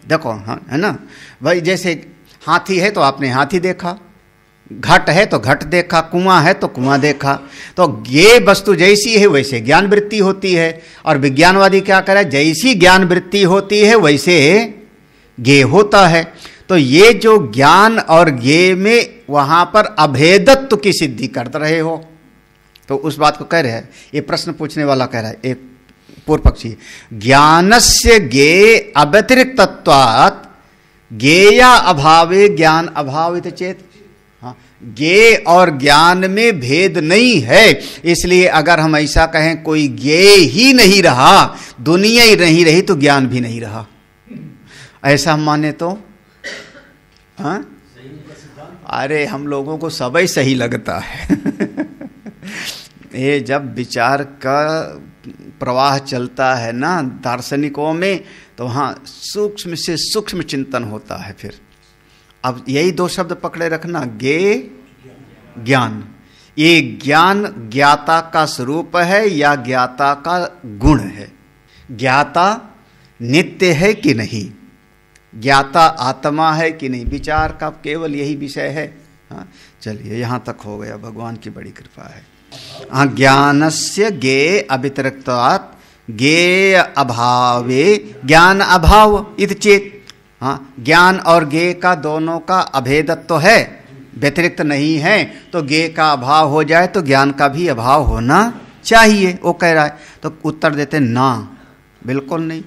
[SPEAKER 1] देखो, हाँ, है ना भाई। जैसे हाथी है तो आपने हाथी देखा, घट है तो घट देखा, कुआं है तो कुआं देखा। तो ज्ञेय वस्तु जैसी है वैसे ज्ञान वृत्ति होती है। और विज्ञानवादी क्या करे? जैसी ज्ञान वृत्ति होती है वैसे ज्ञेय होता है। तो ये जो ज्ञान और ज्ञेय में वहां पर अभेदत्व की सिद्धि कर रहे हो, तो उस बात को कह रहे हैं। ये प्रश्न पूछने वाला कह रहा है, एक पूर्व पक्षी, ज्ञानस्य ज्ञेय अव्यतिरिक्तत्वात् ज्ञेया अभावे ज्ञान अभाव इति चेत। हाँ, ज्ञेय और ज्ञान में भेद नहीं है। इसलिए अगर हम ऐसा कहें कोई ज्ञेय ही नहीं रहा, दुनिया ही नहीं रही, तो ज्ञान भी नहीं रहा, ऐसा हम माने तो हाँ? अरे हम लोगों को सब ही सही लगता है। ये जब विचार का प्रवाह चलता है ना दार्शनिकों में, तो वहाँ सूक्ष्म से सूक्ष्म चिंतन होता है। फिर अब यही दो शब्द पकड़े रखना, ज्ञेय ज्ञान। ये ज्ञान ज्ञाता का स्वरूप है या ज्ञाता का गुण है? ज्ञाता नित्य है कि नहीं? ज्ञाता आत्मा है कि नहीं? विचार का केवल यही विषय है। हाँ, चलिए यहाँ तक हो गया, भगवान की बड़ी कृपा है। हाँ, ज्ञानस्य ज्ञेय अव्यतिरिक्तात् ज्ञेय अभावे ज्ञान अभाव इति चेत। हाँ, ज्ञान और ज्ञेय का दोनों का अभेदत्व है, व्यतिरिक्त नहीं है। तो ज्ञेय का अभाव हो जाए तो ज्ञान का भी अभाव होना चाहिए, वो कह रहा है। तो उत्तर देते ना, बिल्कुल नहीं।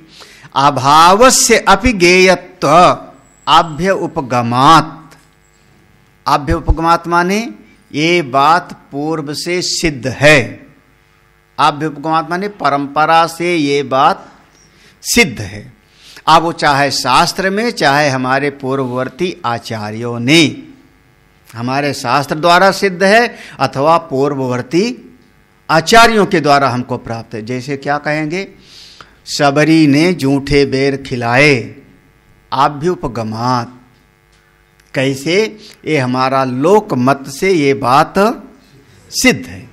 [SPEAKER 1] अभावस्य अपि ज्ञेयत्व आभ्य उपगमात्। आभ्य उपगमात् माने ये बात पूर्व से सिद्ध है। आभ्य उपगमात् माने परंपरा से ये बात सिद्ध है। अब वो चाहे शास्त्र में, चाहे हमारे पूर्ववर्ती आचार्यों ने, हमारे शास्त्र द्वारा सिद्ध है अथवा पूर्ववर्ती आचार्यों के द्वारा हमको प्राप्त है। जैसे क्या कहेंगे? सबरी ने जूठे बेर खिलाए, आभ्युपगमात्। कैसे? ये हमारा लोक मत से ये बात सिद्ध है,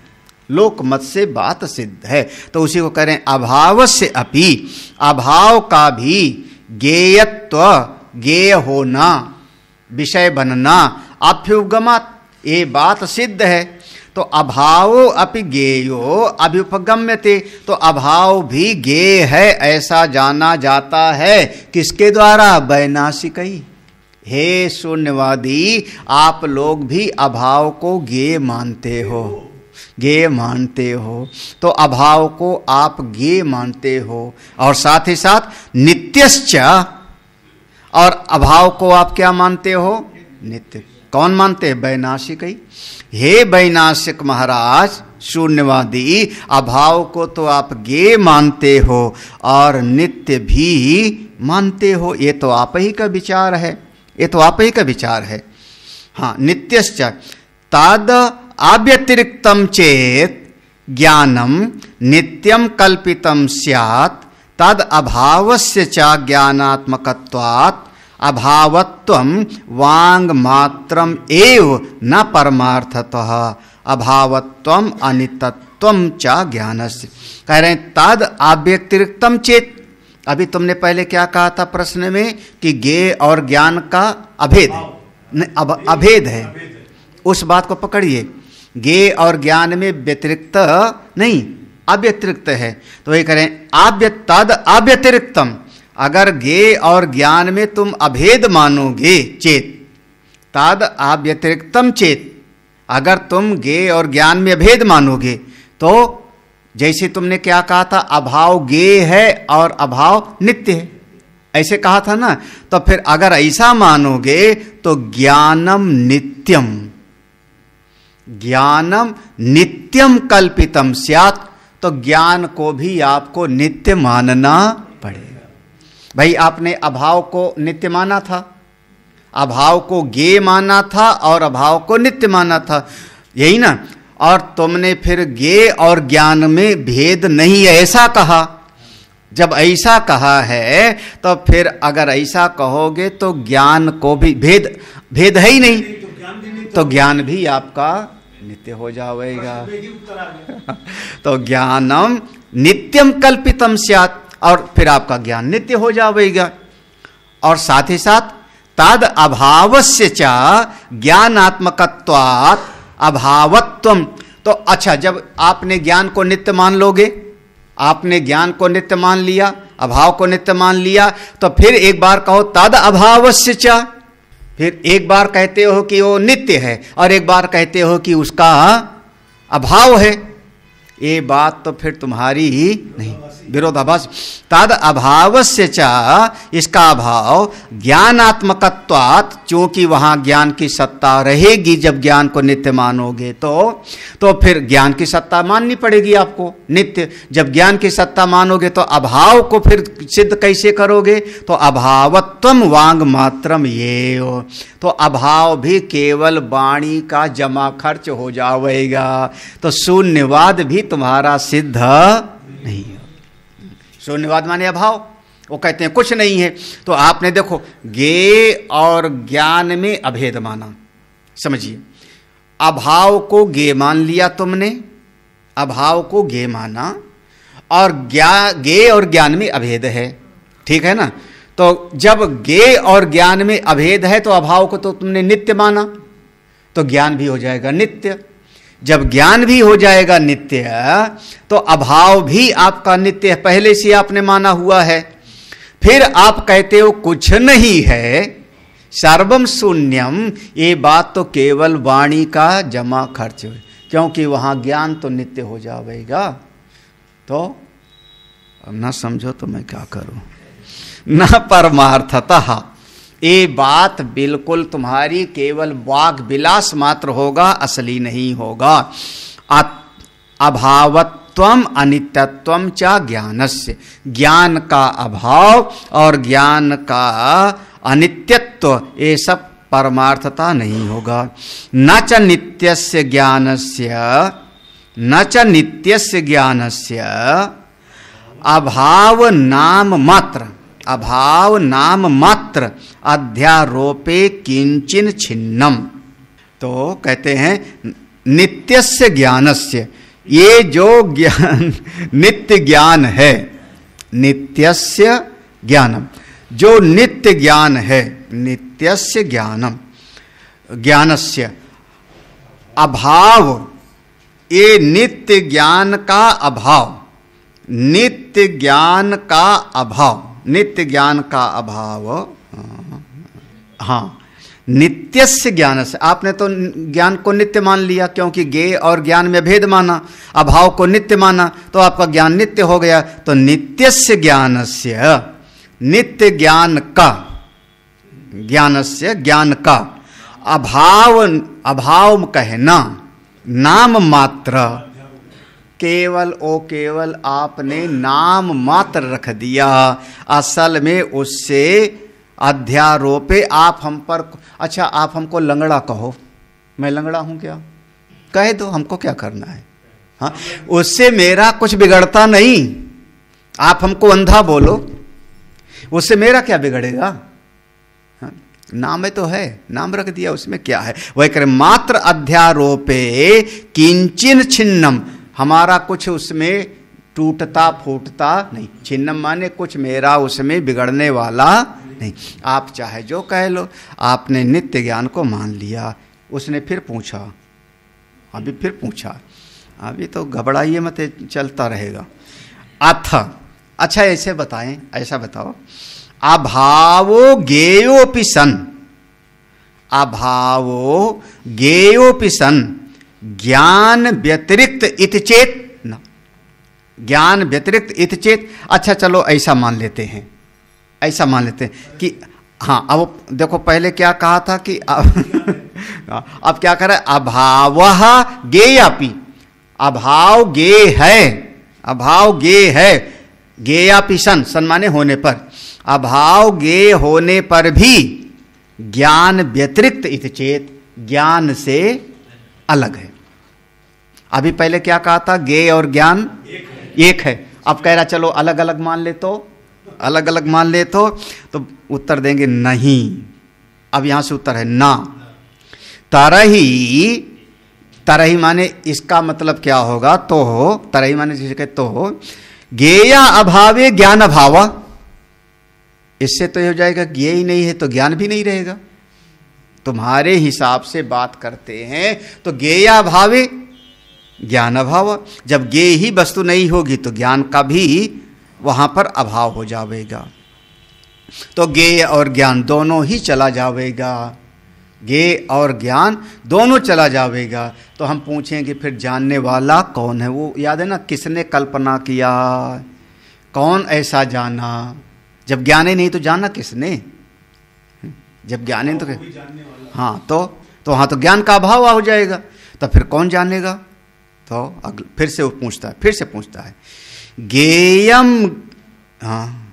[SPEAKER 1] लोक मत से बात सिद्ध है। तो उसी को करें अभावस्य अपि, अभाव का भी ज्ञेयत्व, ज्ञेय होना, विषय बनना, अभ्युपगमात्, ये बात सिद्ध है। तो अभावो अपि ज्ञेयो अभ्युपगम्यते। तो अभाव भी ज्ञेय है ऐसा जाना जाता है। किसके द्वारा? वैनाशिकई। हे शून्यवादी, आप लोग भी अभाव को ज्ञेय मानते हो, ज्ञेय मानते हो। तो अभाव को आप ज्ञेय मानते हो, और साथ ही साथ नित्यश्च। और अभाव को आप क्या मानते हो? नित्य। कौन मानते हैं? वैनाशिकई। हे वैनाशिक महाराज, शून्यवादी, अभाव को तो आप ज्ञेय मानते हो और नित्य भी मानते हो। ये तो आप ही का विचार है, ये तो आप ही का विचार है। हाँ, नित्यश्च तद अव्यतिरिक्तम चेत ज्ञानम नित्यम कल्पितम स्यात् तद अभावस्य च ज्ञानात्मकत्वात् अभावत्वम वांग मात्रम एव न परमार्थतः अभावत्वम अनित्यत्वम च ज्ञानस्य। कह रहे हैं तद अव्यतिरिक्तम चेत। अभी तुमने पहले क्या कहा था प्रश्न में कि ज्ञेय और ज्ञान का अभेद है, अभेद है। उस बात को पकड़िए, ज्ञेय और ज्ञान में व्यतिरिक्त नहीं, अव्यतिरिक्त है। तो वही करें तद अव्यतिरिक्तम। अगर ज्ञेय और ज्ञान में तुम अभेद मानोगे चेत, तद अव्यतिरिक्तम चेत, अगर तुम ज्ञेय और ज्ञान में अभेद मानोगे तो जैसे तुमने क्या कहा था, अभाव ज्ञेय है और अभाव नित्य है, ऐसे कहा था ना। तो फिर अगर ऐसा मानोगे तो ज्ञानम नित्यम, ज्ञानम नित्यम कल्पितम स्यात्, तो ज्ञान को भी आपको नित्य मानना पड़ेगा। भाई आपने अभाव को नित्य माना था, अभाव को ज्ञेय माना था और अभाव को नित्य माना था, यही ना। और तुमने फिर ज्ञेय और ज्ञान में भेद नहीं है ऐसा कहा। जब ऐसा कहा है तो फिर अगर ऐसा कहोगे तो ज्ञान को भी भेद है ही नहीं, तो ज्ञान भी आपका नित्य हो जाएगा। तो ज्ञानम नित्यम कल्पितम स्यात्, और फिर आपका ज्ञान नित्य हो जाएगा। और साथ ही साथ तद अभावस्य च ज्ञानात्मकत्वात् अभावत्वम। तो अच्छा, जब आपने ज्ञान को नित्य मान लोगे, आपने ज्ञान को नित्य मान लिया, अभाव को नित्य मान लिया, तो फिर एक बार कहो तद अभावस्य च, फिर एक बार कहते हो कि वो नित्य है और एक बार कहते हो कि उसका अभाव है। ये बात तो फिर तुम्हारी ही नहीं, विरोधाभास। तद अभावस्य च, इसका अभाव ज्ञानात्मकत्वात्, चूंकि वहां ज्ञान की सत्ता रहेगी। जब ज्ञान को नित्य मानोगे तो फिर ज्ञान की सत्ता माननी पड़ेगी आपको नित्य। जब ज्ञान की सत्ता मानोगे तो अभाव को फिर सिद्ध कैसे करोगे? तो अभावत्वम वांग मात्रम ये हो, तो अभाव भी केवल वाणी का जमा खर्च हो जाएगा, तो शून्यवाद भी तुम्हारा सिद्ध नहीं। शून्यवाद माने अभाव, वो कहते हैं कुछ नहीं है। तो आपने देखो ज्ञेय और ज्ञान में अभेद माना, समझिए, अभाव को ज्ञेय मान लिया तुमने, अभाव को ज्ञेय माना, और ज्ञेय और ज्ञान में अभेद है, ठीक है ना। तो जब ज्ञेय और ज्ञान में अभेद है तो अभाव को तो तुमने नित्य माना, तो ज्ञान भी हो जाएगा नित्य। जब ज्ञान भी हो जाएगा नित्य तो अभाव भी आपका नित्य पहले से आपने माना हुआ है। फिर आप कहते हो कुछ नहीं है, सर्वम शून्यम, ये बात तो केवल वाणी का जमा खर्च है, क्योंकि वहां ज्ञान तो नित्य हो जाएगा। तो अब ना समझो तो मैं क्या करूं। न परमार्थतः, ये बात बिल्कुल तुम्हारी केवल वाग विलास मात्र होगा, असली नहीं होगा। अभावत्वम अनित्यत्वम च ज्ञानस्य, ज्ञान का अभाव और ज्ञान का अनित्यत्व, ये सब परमार्थता नहीं होगा। न च नित्यस्य ज्ञानस्य, न च नित्यस्य ज्ञानस्य अभाव नाम मात्र, अभाव नाम मात्र अध्यारोपे किंचिन छिन्नम। तो कहते हैं नित्यस्य ज्ञानस्य, ये जो ज्ञान नित्य ज्ञान है, नित्यस्य ज्ञानम, जो नित्य ज्ञान है, नित्यस्य ज्ञानम, ज्ञानस्य अभाव, ये नित्य ज्ञान का अभाव, नित्य ज्ञान का अभाव, नित्य ज्ञान का अभाव, हाँ, नित्यस्य ज्ञान से, आपने तो ज्ञान को नित्य मान लिया, क्योंकि ज्ञेय और ज्ञान में भेद माना, अभाव को नित्य माना, तो आपका ज्ञान नित्य हो गया। तो नित्यस्य ज्ञानस्य, नित्य ज्ञान का, ज्ञानस्य ज्ञान का अभाव, अभाव कहना नाम मात्र, केवल ओ केवल आपने नाम मात्र रख दिया, असल में उससे अध्यारोपे आप हम पर, अच्छा आप हमको लंगड़ा कहो, मैं लंगड़ा हूं क्या, कह दो, हमको क्या करना है, हाँ, उससे मेरा कुछ बिगड़ता नहीं। आप हमको अंधा बोलो, उससे मेरा क्या बिगड़ेगा, हाँ? नाम तो है, नाम रख दिया, उसमें क्या है। वही करे मात्र अध्यारोपे किंचिन छिन्नम, हमारा कुछ उसमें टूटता फूटता नहीं। छिन्नम माने कुछ मेरा उसमें बिगड़ने वाला नहीं। आप चाहे जो कह लो, आपने नित्य ज्ञान को मान लिया। उसने फिर पूछा, अभी फिर पूछा, अभी तो घबराइए मत, चलता रहेगा। अथ, अच्छा ऐसे बताएं, ऐसा बताओ, अभावो गेयोपि सन, अभावो गेयोपि सन ज्ञान व्यतिरिक्त इति चेत न, ज्ञान व्यतिरिक्त इति चेत। अच्छा चलो ऐसा मान लेते हैं, ऐसा मान लेते हैं कि हाँ, अब देखो पहले क्या कहा था कि अब क्या कर रहा है, अभाव गेयापि, अभाव गे है, अभाव गे है, गेयापि सन, सन माने होने पर, अभाव गे होने पर भी ज्ञान व्यतिरिक्त इति चेत, ज्ञान से अलग है। अभी पहले क्या कहा था, गे और ज्ञान एक है। अब कह रहा चलो अलग अलग मान ले, तो अलग अलग मान ले तो उत्तर देंगे नहीं। अब यहां से उत्तर है ना। तरही, तरही माने इसका मतलब क्या होगा, तो तरही माने जिसे कहते तो ज्ञेया अभावे ज्ञान अभाव, इससे तो ये हो जाएगा ज्ञेय ही नहीं है तो ज्ञान भी नहीं रहेगा। तुम्हारे हिसाब से बात करते हैं तो ज्ञेया अभावे ज्ञान अभाव, जब ज्ञेय ही वस्तु नहीं होगी तो ज्ञान का भी वहां पर अभाव हो जाएगा, तो ज्ञेय और ज्ञान दोनों ही चला जाएगा, ज्ञेय और ज्ञान दोनों चला जाएगा। तो हम पूछेंगे फिर जानने वाला कौन है, वो याद है ना, किसने कल्पना किया, कौन ऐसा जाना, जब ज्ञान ही नहीं तो जाना किसने, जब ज्ञान ही तो हाँ, तो वहां तो ज्ञान का अभाव हो जाएगा, तो फिर कौन जानेगा। तो फिर से वो पूछता है, फिर से पूछता है, गेयम, हाँ,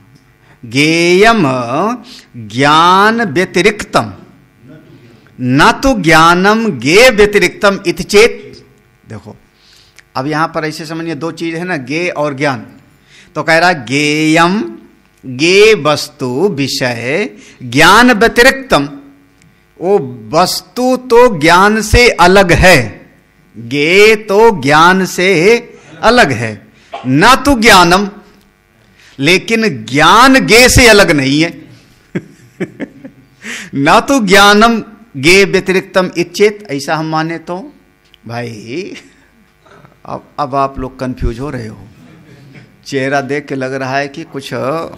[SPEAKER 1] गेयम ज्ञान व्यतिरिक्तम न तो ज्ञानम गे व्यतिरिक्तम इति चेत। देखो अब यहां पर ऐसे समझिए, दो चीज है ना, गे और ज्ञान। तो कह रहा गेयम, गे वस्तु विषय, ज्ञान व्यतिरिक्तम, वो वस्तु तो ज्ञान से अलग है, गे तो ज्ञान से अलग है, न तो ज्ञानम, लेकिन ज्ञान गे से अलग नहीं है। न तो ज्ञानम गे व्यतिरिक्तम इच्छेत, ऐसा हम माने तो भाई अब आप लोग कंफ्यूज हो रहे हो, चेहरा देख के लग रहा है कि कुछ हाँ,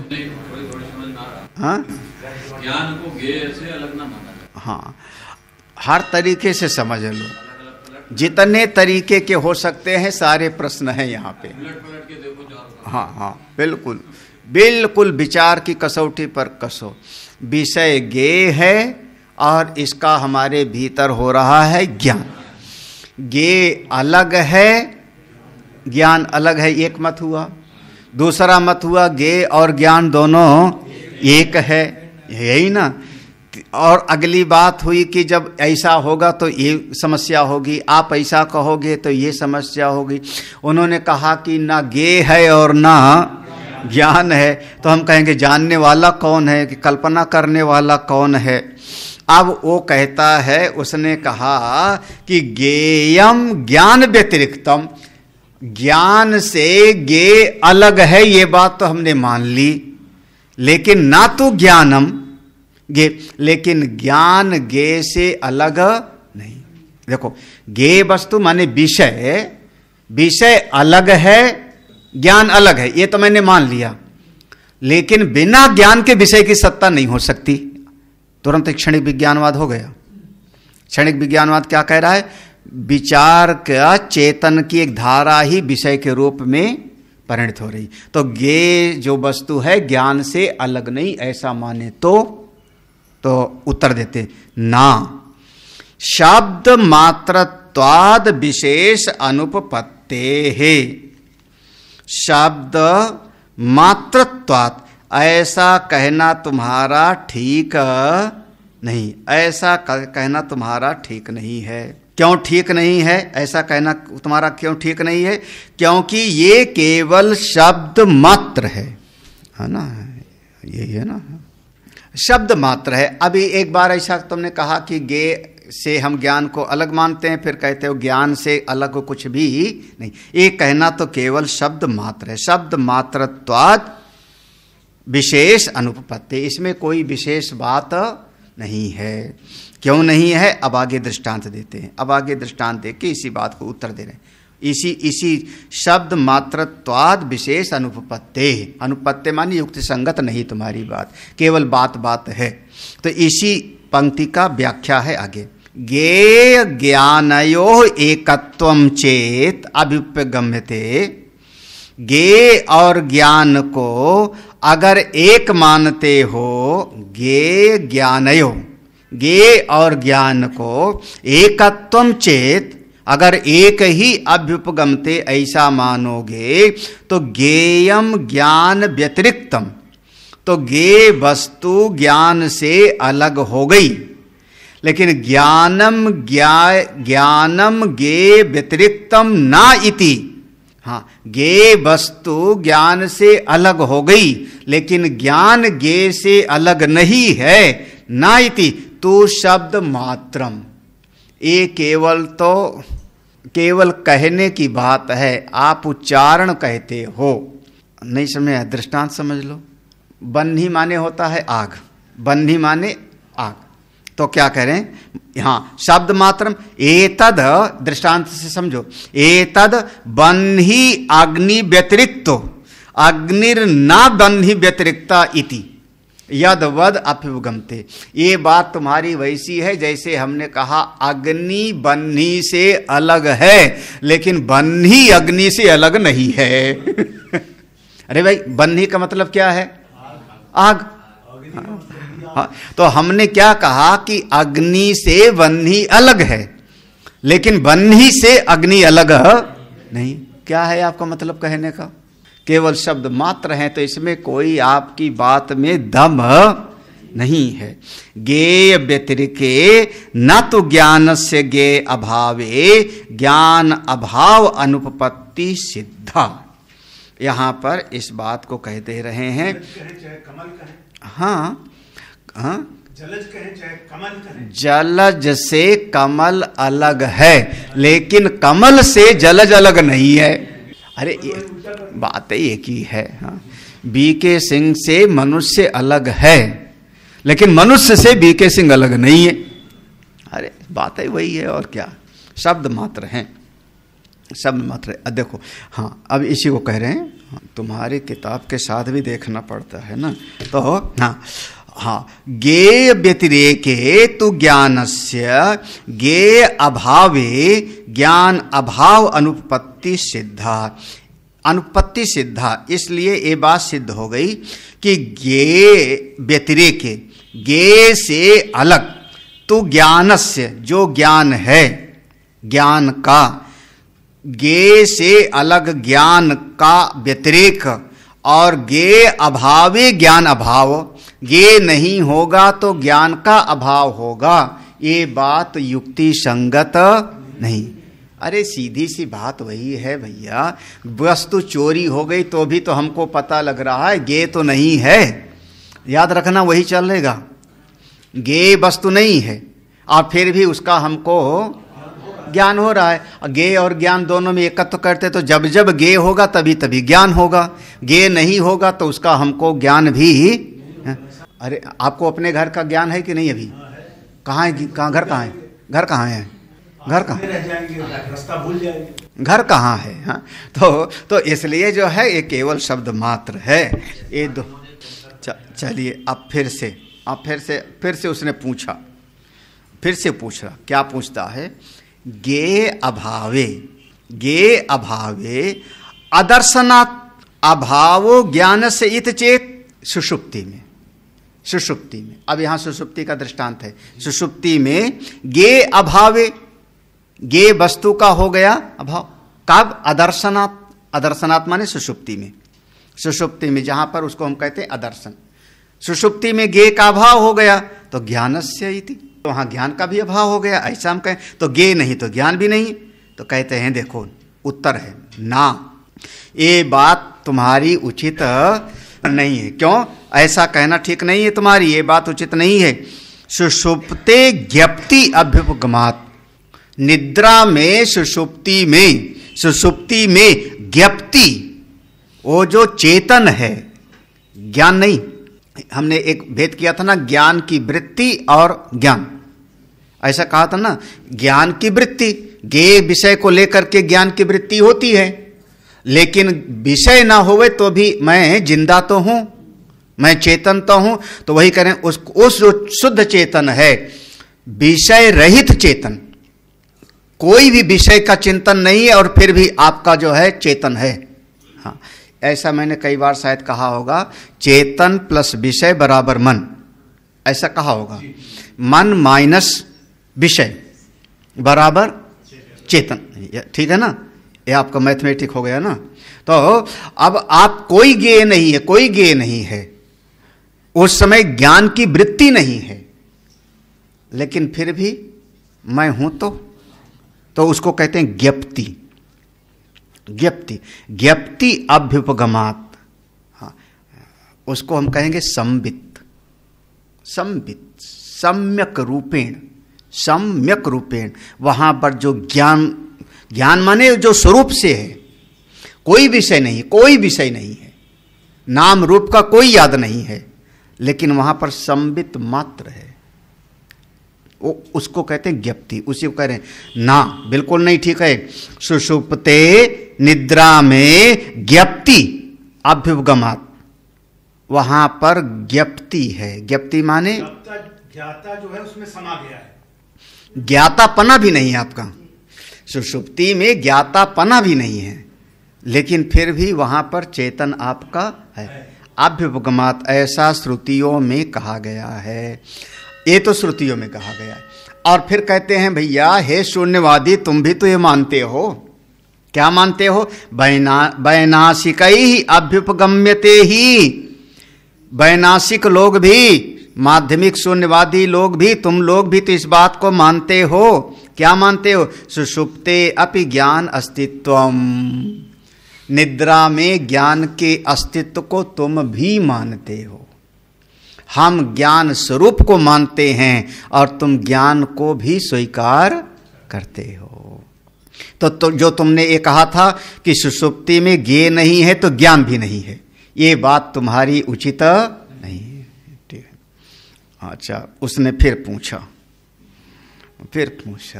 [SPEAKER 2] ज्ञान को गे से अलग ना माना,
[SPEAKER 1] हाँ, हर तरीके से समझ लो, जितने तरीके के हो सकते हैं सारे प्रश्न हैं यहाँ पे।
[SPEAKER 2] पलट के देखो चारों,
[SPEAKER 1] हाँ हाँ, बिल्कुल बिल्कुल, विचार की कसौटी पर कसो। विषय गे है और इसका हमारे भीतर हो रहा है ज्ञान, गे अलग है, ज्ञान अलग है, एक मत हुआ। दूसरा मत हुआ, गे और ज्ञान दोनों एक है, यही ना। और अगली बात हुई कि जब ऐसा होगा तो ये समस्या होगी, आप ऐसा कहोगे तो ये समस्या होगी। उन्होंने कहा कि ना गे है और ना ज्ञान है, तो हम कहेंगे जानने वाला कौन है, कि कल्पना करने वाला कौन है। अब वो कहता है, उसने कहा कि गेयम ज्ञान व्यतिरिक्तम, ज्ञान से गे अलग है, ये बात तो हमने मान ली, लेकिन ना तो ज्ञानम गे, लेकिन ज्ञान गे से अलग नहीं। देखो गे वस्तु माने विषय, विषय अलग है, ज्ञान अलग है, ये तो मैंने मान लिया, लेकिन बिना ज्ञान के विषय की सत्ता नहीं हो सकती। तुरंत क्षणिक विज्ञानवाद हो गया। क्षणिक विज्ञानवाद क्या कह रहा है, विचार का चेतन की एक धारा ही विषय के रूप में परिणत हो रही। तो गे जो वस्तु है ज्ञान से अलग नहीं, ऐसा माने तो उत्तर देते ना। शब्द मात्रत्वाद विशेष अनुपपत्ते है, शब्द मात्रत्वात्, ऐसा कहना तुम्हारा ठीक नहीं, ऐसा कहना तुम्हारा ठीक नहीं है। क्यों ठीक नहीं है? ऐसा कहना तुम्हारा क्यों ठीक नहीं है? क्योंकि ये केवल शब्द मात्र है ना, यही है ना, शब्द मात्र है। अभी एक बार ऐसा तुमने कहा कि गे से हम ज्ञान को अलग मानते हैं, फिर कहते हो ज्ञान से अलग कुछ भी नहीं। ये कहना तो केवल शब्द मात्र है। शब्द मात्रत्वात् विशेष अनुपपत्ति, इसमें कोई विशेष बात नहीं है। क्यों नहीं है? अब आगे दृष्टांत देते हैं। अब आगे दृष्टांत दे के इसी बात को उत्तर दे रहे हैं। इसी शब्द मात्रत्वाद विशेष अनुपपत्ति, अनुपत्ति मानी युक्ति संगत नहीं तुम्हारी बात, केवल बात है। तो इसी पंक्ति का व्याख्या है आगे। ज्ञेय ज्ञानयो एकत्वम चेत अभ्युपगम्यते। ज्ञेय और ज्ञान को अगर एक मानते हो, ज्ञेय ज्ञानयो, ज्ञेय और ज्ञान को एकत्वम चेत, अगर एक ही अभ्युपगमते ऐसा मानोगे तो ज्ञेयम ज्ञान व्यतिरिक्तम, तो ज्ञेय वस्तु ज्ञान से अलग हो गई। लेकिन ज्ञानम ज्ञेय व्यतिरिक्तम ना इति, हाँ, ज्ञेय वस्तु ज्ञान से अलग हो गई, लेकिन ज्ञान ज्ञेय से अलग नहीं है। ना इति तू शब्द मात्रम, ये केवल कहने की बात है, आप उच्चारण कहते हो। नहीं समझे? दृष्टांत समझ लो। बन्ही माने होता है आग, बन्ही माने आग, तो क्या करें? हाँ, शब्द मात्रम एतद, दृष्टांत से समझो, एतद बन्ही अग्नि व्यतिरिक्तो अग्निर्ना बन्ही व्यतिरिक्ता इति यद वद अभ्युपगमते। ये बात तुम्हारी वैसी है जैसे हमने कहा अग्नि बन्ही से अलग है, लेकिन बन्ही अग्नि से अलग नहीं है। अरे भाई, बन्ही का मतलब क्या है? आग। हाँ, तो हमने क्या कहा कि अग्नि से बन्ही अलग है, लेकिन बन्ही से अग्नि अलग नहीं। क्या है आपका मतलब कहने का? केवल शब्द मात्र हैं, तो इसमें कोई आपकी बात में दम नहीं है। ज्ञेय व्यतिरिके न तो ज्ञान से ज्ञेय अभावे ज्ञान अभाव अनुपपत्ति सिद्धा। यहाँ पर इस बात को कह दे रहे हैं। हाँ, हाँ,
[SPEAKER 3] जलज कहें चाहे कमल कहें,
[SPEAKER 1] जलज से कमल अलग है, लेकिन कमल से जलज अलग नहीं है। अरे बात एक ही है। हाँ, बीके सिंह से मनुष्य अलग है, लेकिन मनुष्य से बीके सिंह अलग नहीं है। अरे बात ही वही है, और क्या, शब्द मात्र हैं, शब्द मात्र। देखो, हाँ, अब इसी को कह रहे हैं। हाँ, तुम्हारी किताब के साथ भी देखना पड़ता है ना। तो हाँ, ज्ञेय व्यतिरेके तु ज्ञानस्य ज्ञेय अभावे ज्ञान अभाव अनुपपत्ति सिद्धा। अनुपपत्ति सिद्धा, इसलिए ये बात सिद्ध हो गई कि ज्ञेय व्यतिरेके, ज्ञेय से अलग, तु ज्ञानस्य, जो ज्ञान है, ज्ञान का, ज्ञेय से अलग ज्ञान का व्यतिरेक, और ज्ञेय अभावे ज्ञान अभाव, ज्ञेय नहीं होगा तो ज्ञान का अभाव होगा। ये बात युक्ति संगत नहीं। अरे सीधी सी बात वही है भैया, वस्तु चोरी हो गई तो भी तो हमको पता लग रहा है, ज्ञेय तो नहीं है। याद रखना, वही चलेगा। ज्ञेय वस्तु नहीं है और फिर भी उसका हमको ज्ञान हो रहा है। ज्ञेय और ज्ञान दोनों में एकत्व करते, तो जब जब ज्ञेय होगा तभी तभी ज्ञान होगा। ज्ञेय नहीं होगा तो उसका हमको ज्ञान भी। अरे आपको अपने घर का ज्ञान है कि नहीं? अभी कहाँ है? कहाँ घर कहाँ है? घर कहाँ है? घर कहाँ?
[SPEAKER 3] रास्ता भूल जाएंगे।
[SPEAKER 1] घर कहाँ है? हाँ, तो इसलिए जो है ये केवल शब्द मात्र है। ये दो चलिए, अब फिर से उसने पूछा, फिर से पूछ रहा। क्या पूछता है? ज्ञेय अभावे, ज्ञेय अभावे अदर्शनात् अभावो ज्ञान से इत चेत। सुषुप्ति में, सुषुप्ति में, अब यहां सुषुप्ति का दृष्टांत है। सुषुप्ति में ज्ञेय अभावे, ज्ञेय वस्तु का हो गया अभाव। कब? अदर्शनात्, अदर्शनात् माने सुषुप्ति में। सुषुप्ति में, जहां पर उसको हम कहते हैं अदर्शन। सुषुप्ति में गे का अभाव हो गया तो ज्ञानस्य इति, तो वहां ज्ञान का भी अभाव हो गया। ऐसा हम कहें तो गे नहीं तो ज्ञान भी नहीं, तो कहते हैं देखो उत्तर है ना, ये बात तुम्हारी उचित नहीं है। क्यों? ऐसा कहना ठीक नहीं है तुम्हारी, ये बात उचित नहीं है। सुषुप्ते ज्ञप्ति अभ्युपगमात्, निद्रा में सुषुप्ति में ज्ञप्ति, वो जो चेतन है, ज्ञान नहीं। हमने एक भेद किया था ना, ज्ञान की वृत्ति और ज्ञान, ऐसा कहा था ना। ज्ञान की वृत्ति, गे विषय को लेकर के ज्ञान की वृत्ति होती है, लेकिन विषय ना होवे तो भी मैं जिंदा तो हूं, मैं चेतन तो हूं। तो वही करें, उस जो शुद्ध चेतन है, विषय रहित चेतन, कोई भी विषय का चिंतन नहीं है और फिर भी आपका जो है चेतन है। हाँ, ऐसा मैंने कई बार शायद कहा होगा, चेतन प्लस विषय बराबर मन, ऐसा कहा होगा। मन माइनस विषय बराबर चेतन, ठीक है ना, ये आपका मैथमेटिक हो गया ना। तो अब आप कोई गे नहीं है, कोई गे नहीं है, उस समय ज्ञान की वृत्ति नहीं है, लेकिन फिर भी मैं हूं तो उसको कहते हैं ज्ञप्ति। ज्ञप्ति अभ्युपगमात्, हाँ, उसको हम कहेंगे संबित, सम्यक रूपेण, वहां पर जो ज्ञान माने जो स्वरूप से है, कोई विषय नहीं है, नाम रूप का कोई याद नहीं है, लेकिन वहां पर संबित मात्र है, उसको कहते हैं ज्ञप्ति। उसी को कह रहे हैं ना, बिल्कुल नहीं ठीक है। सुषुप्ते निद्रा में ज्ञप्ति अभ्युपगमात्, वहां पर ज्ञप्ति है। ज्ञप्ति माने
[SPEAKER 3] ज्ञाता जो है उसमें समा गया है,
[SPEAKER 1] ज्ञातापना भी नहीं है आपका, सुषुप्ति में ज्ञातापना भी नहीं है, लेकिन फिर भी वहां पर चेतन आपका है। अभ्युपगमात्, ऐसा श्रुतियों में कहा गया है, ये तो श्रुतियों में कहा गया है। और फिर कहते हैं भैया हे शून्यवादी, तुम भी तो ये मानते हो, क्या मानते हो? वैनाशिकैः अभ्युपगम्यते ही, वैनाशिक लोग भी, माध्यमिक शून्यवादी लोग भी, तुम लोग भी तो इस बात को मानते हो। क्या मानते हो? सुषुप्ते अपि ज्ञान अस्तित्वम, निद्रा में ज्ञान के अस्तित्व को तुम भी मानते हो। हम ज्ञान स्वरूप को मानते हैं और तुम ज्ञान को भी स्वीकार करते हो। तो जो तुमने ये कहा था कि सुषुप्ति में ज्ञेय नहीं है तो ज्ञान भी नहीं है, ये बात तुम्हारी उचित नहीं है। ठीक है, अच्छा। उसने फिर पूछा,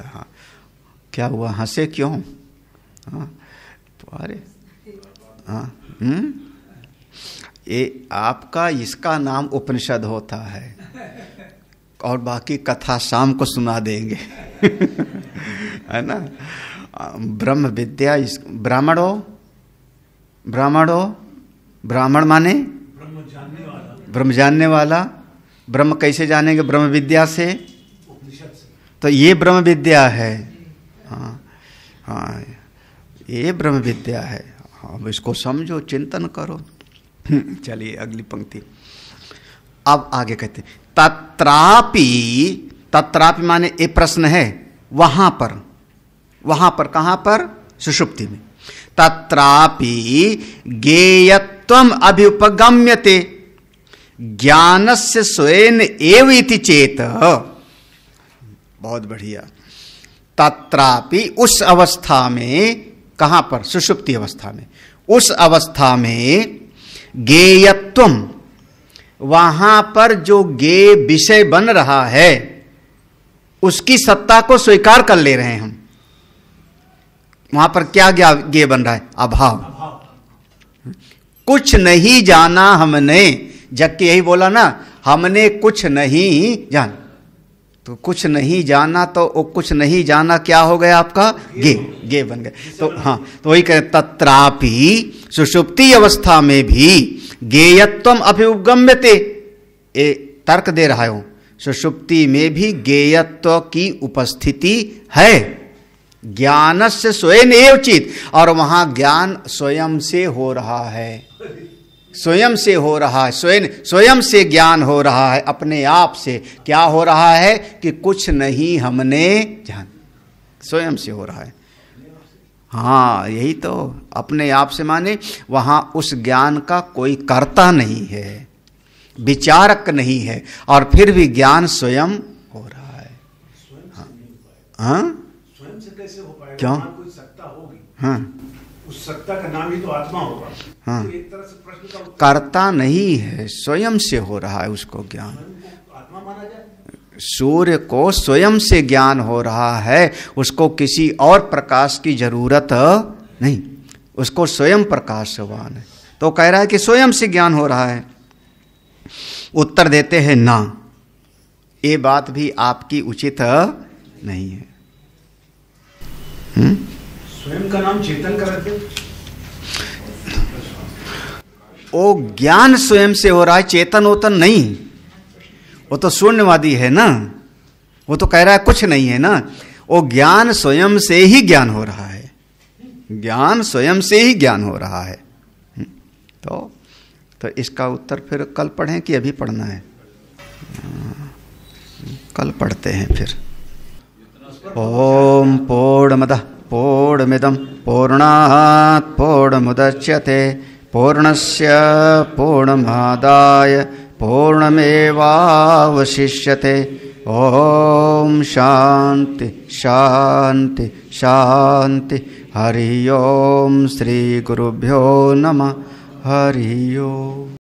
[SPEAKER 1] हाँ क्या हुआ, हंसे क्यों? हाँ तुम्हारे, हाँ ये आपका, इसका नाम उपनिषद होता है, और बाकी कथा शाम को सुना देंगे है ना। ब्रह्म विद्या, ब्राह्मण माने ब्रह्म जानने वाला। ब्रह्म कैसे जानेंगे? ब्रह्म विद्या से, तो ये ब्रह्म विद्या है। हाँ ये ब्रह्म विद्या है। अब इसको समझो, चिंतन करो। चलिए अगली पंक्ति। अब आगे कहते तत्रापि, तत्रापि माने ये प्रश्न है, वहां पर कहां पर? सुषुप्ति में। तत्रापि ज्ञेयत्वम अभ्युपगम्यते ज्ञानस्य स्वयं एव इति चेत। बहुत बढ़िया। तत्रापि, उस अवस्था में, कहां पर? सुषुप्ति अवस्था में। उस अवस्था में ज्ञेयत्वम, वहां पर जो ज्ञेय विषय बन रहा है उसकी सत्ता को स्वीकार कर ले रहे हैं हम। वहां पर क्या ज्ञेय बन रहा है? अभाव। कुछ नहीं जाना हमने, जबकि यही बोला ना, हमने कुछ नहीं जाना, तो कुछ नहीं जाना, तो वो कुछ नहीं जाना क्या हो गया आपका? ज्ञेय बन गया। तो हाँ, तो वही कह, तत्रापि सुषुप्ति अवस्था में भी ज्ञेयत्वम अभ्युपगम्यते, ये तर्क दे रहा हूं, सुषुप्ति में भी ज्ञेयत्व की उपस्थिति है, ज्ञानस्य स्वयं एव चित, और वहां ज्ञान स्वयं से हो रहा है। स्वयं से हो रहा है, स्वयं से ज्ञान हो रहा है, अपने आप से। क्या हो रहा है कि कुछ नहीं हमने जान, स्वयं से हो रहा है। हाँ, यही तो, अपने आप से माने वहां उस ज्ञान का कोई कर्ता नहीं है, विचारक नहीं है, और फिर भी ज्ञान स्वयं हो रहा है। हाँ,
[SPEAKER 3] स्वयं से कैसे हो पाएगा?
[SPEAKER 1] क्यों?
[SPEAKER 3] कोई सत्ता होगी।
[SPEAKER 1] हाँ,
[SPEAKER 3] उस सत्ता का नाम ही तो आत्मा होगा।
[SPEAKER 1] हाँ,
[SPEAKER 3] तो एक तरह से प्रश्न का उत्तर
[SPEAKER 1] कर्ता नहीं है, स्वयं से हो रहा है उसको ज्ञान।
[SPEAKER 3] को आत्मा माना जाए।
[SPEAKER 1] सूर्य को स्वयं से ज्ञान हो रहा है, उसको किसी और प्रकाश की जरूरत नहीं, उसको स्वयं प्रकाशवान है। तो कह रहा है कि स्वयं से ज्ञान हो रहा है। उत्तर देते हैं ना, ये बात भी आपकी उचित नहीं है।
[SPEAKER 3] स्वयं का नाम चेतन का रख दो।
[SPEAKER 1] वो ज्ञान स्वयं से हो रहा है, चेतन ओतन नहीं। वो तो शून्यवादी है ना, वो तो कह रहा है कुछ नहीं है ना। वो ज्ञान स्वयं से ही ज्ञान हो रहा है, ज्ञान स्वयं से ही ज्ञान हो रहा है। तो इसका उत्तर फिर कल पढ़ें कि अभी पढ़ना है? कल पढ़ते हैं फिर। ओम पूर्णमदः पूर्णमिदं पूर्णात् पूर्णमुदच्यते पूर्णस्य पूर्णमादाय पूर्णमेवावशिष्यते। ओम शांति शांति शांति। हरि ओम। श्री गुरुभ्यो नमः। हरि ओम।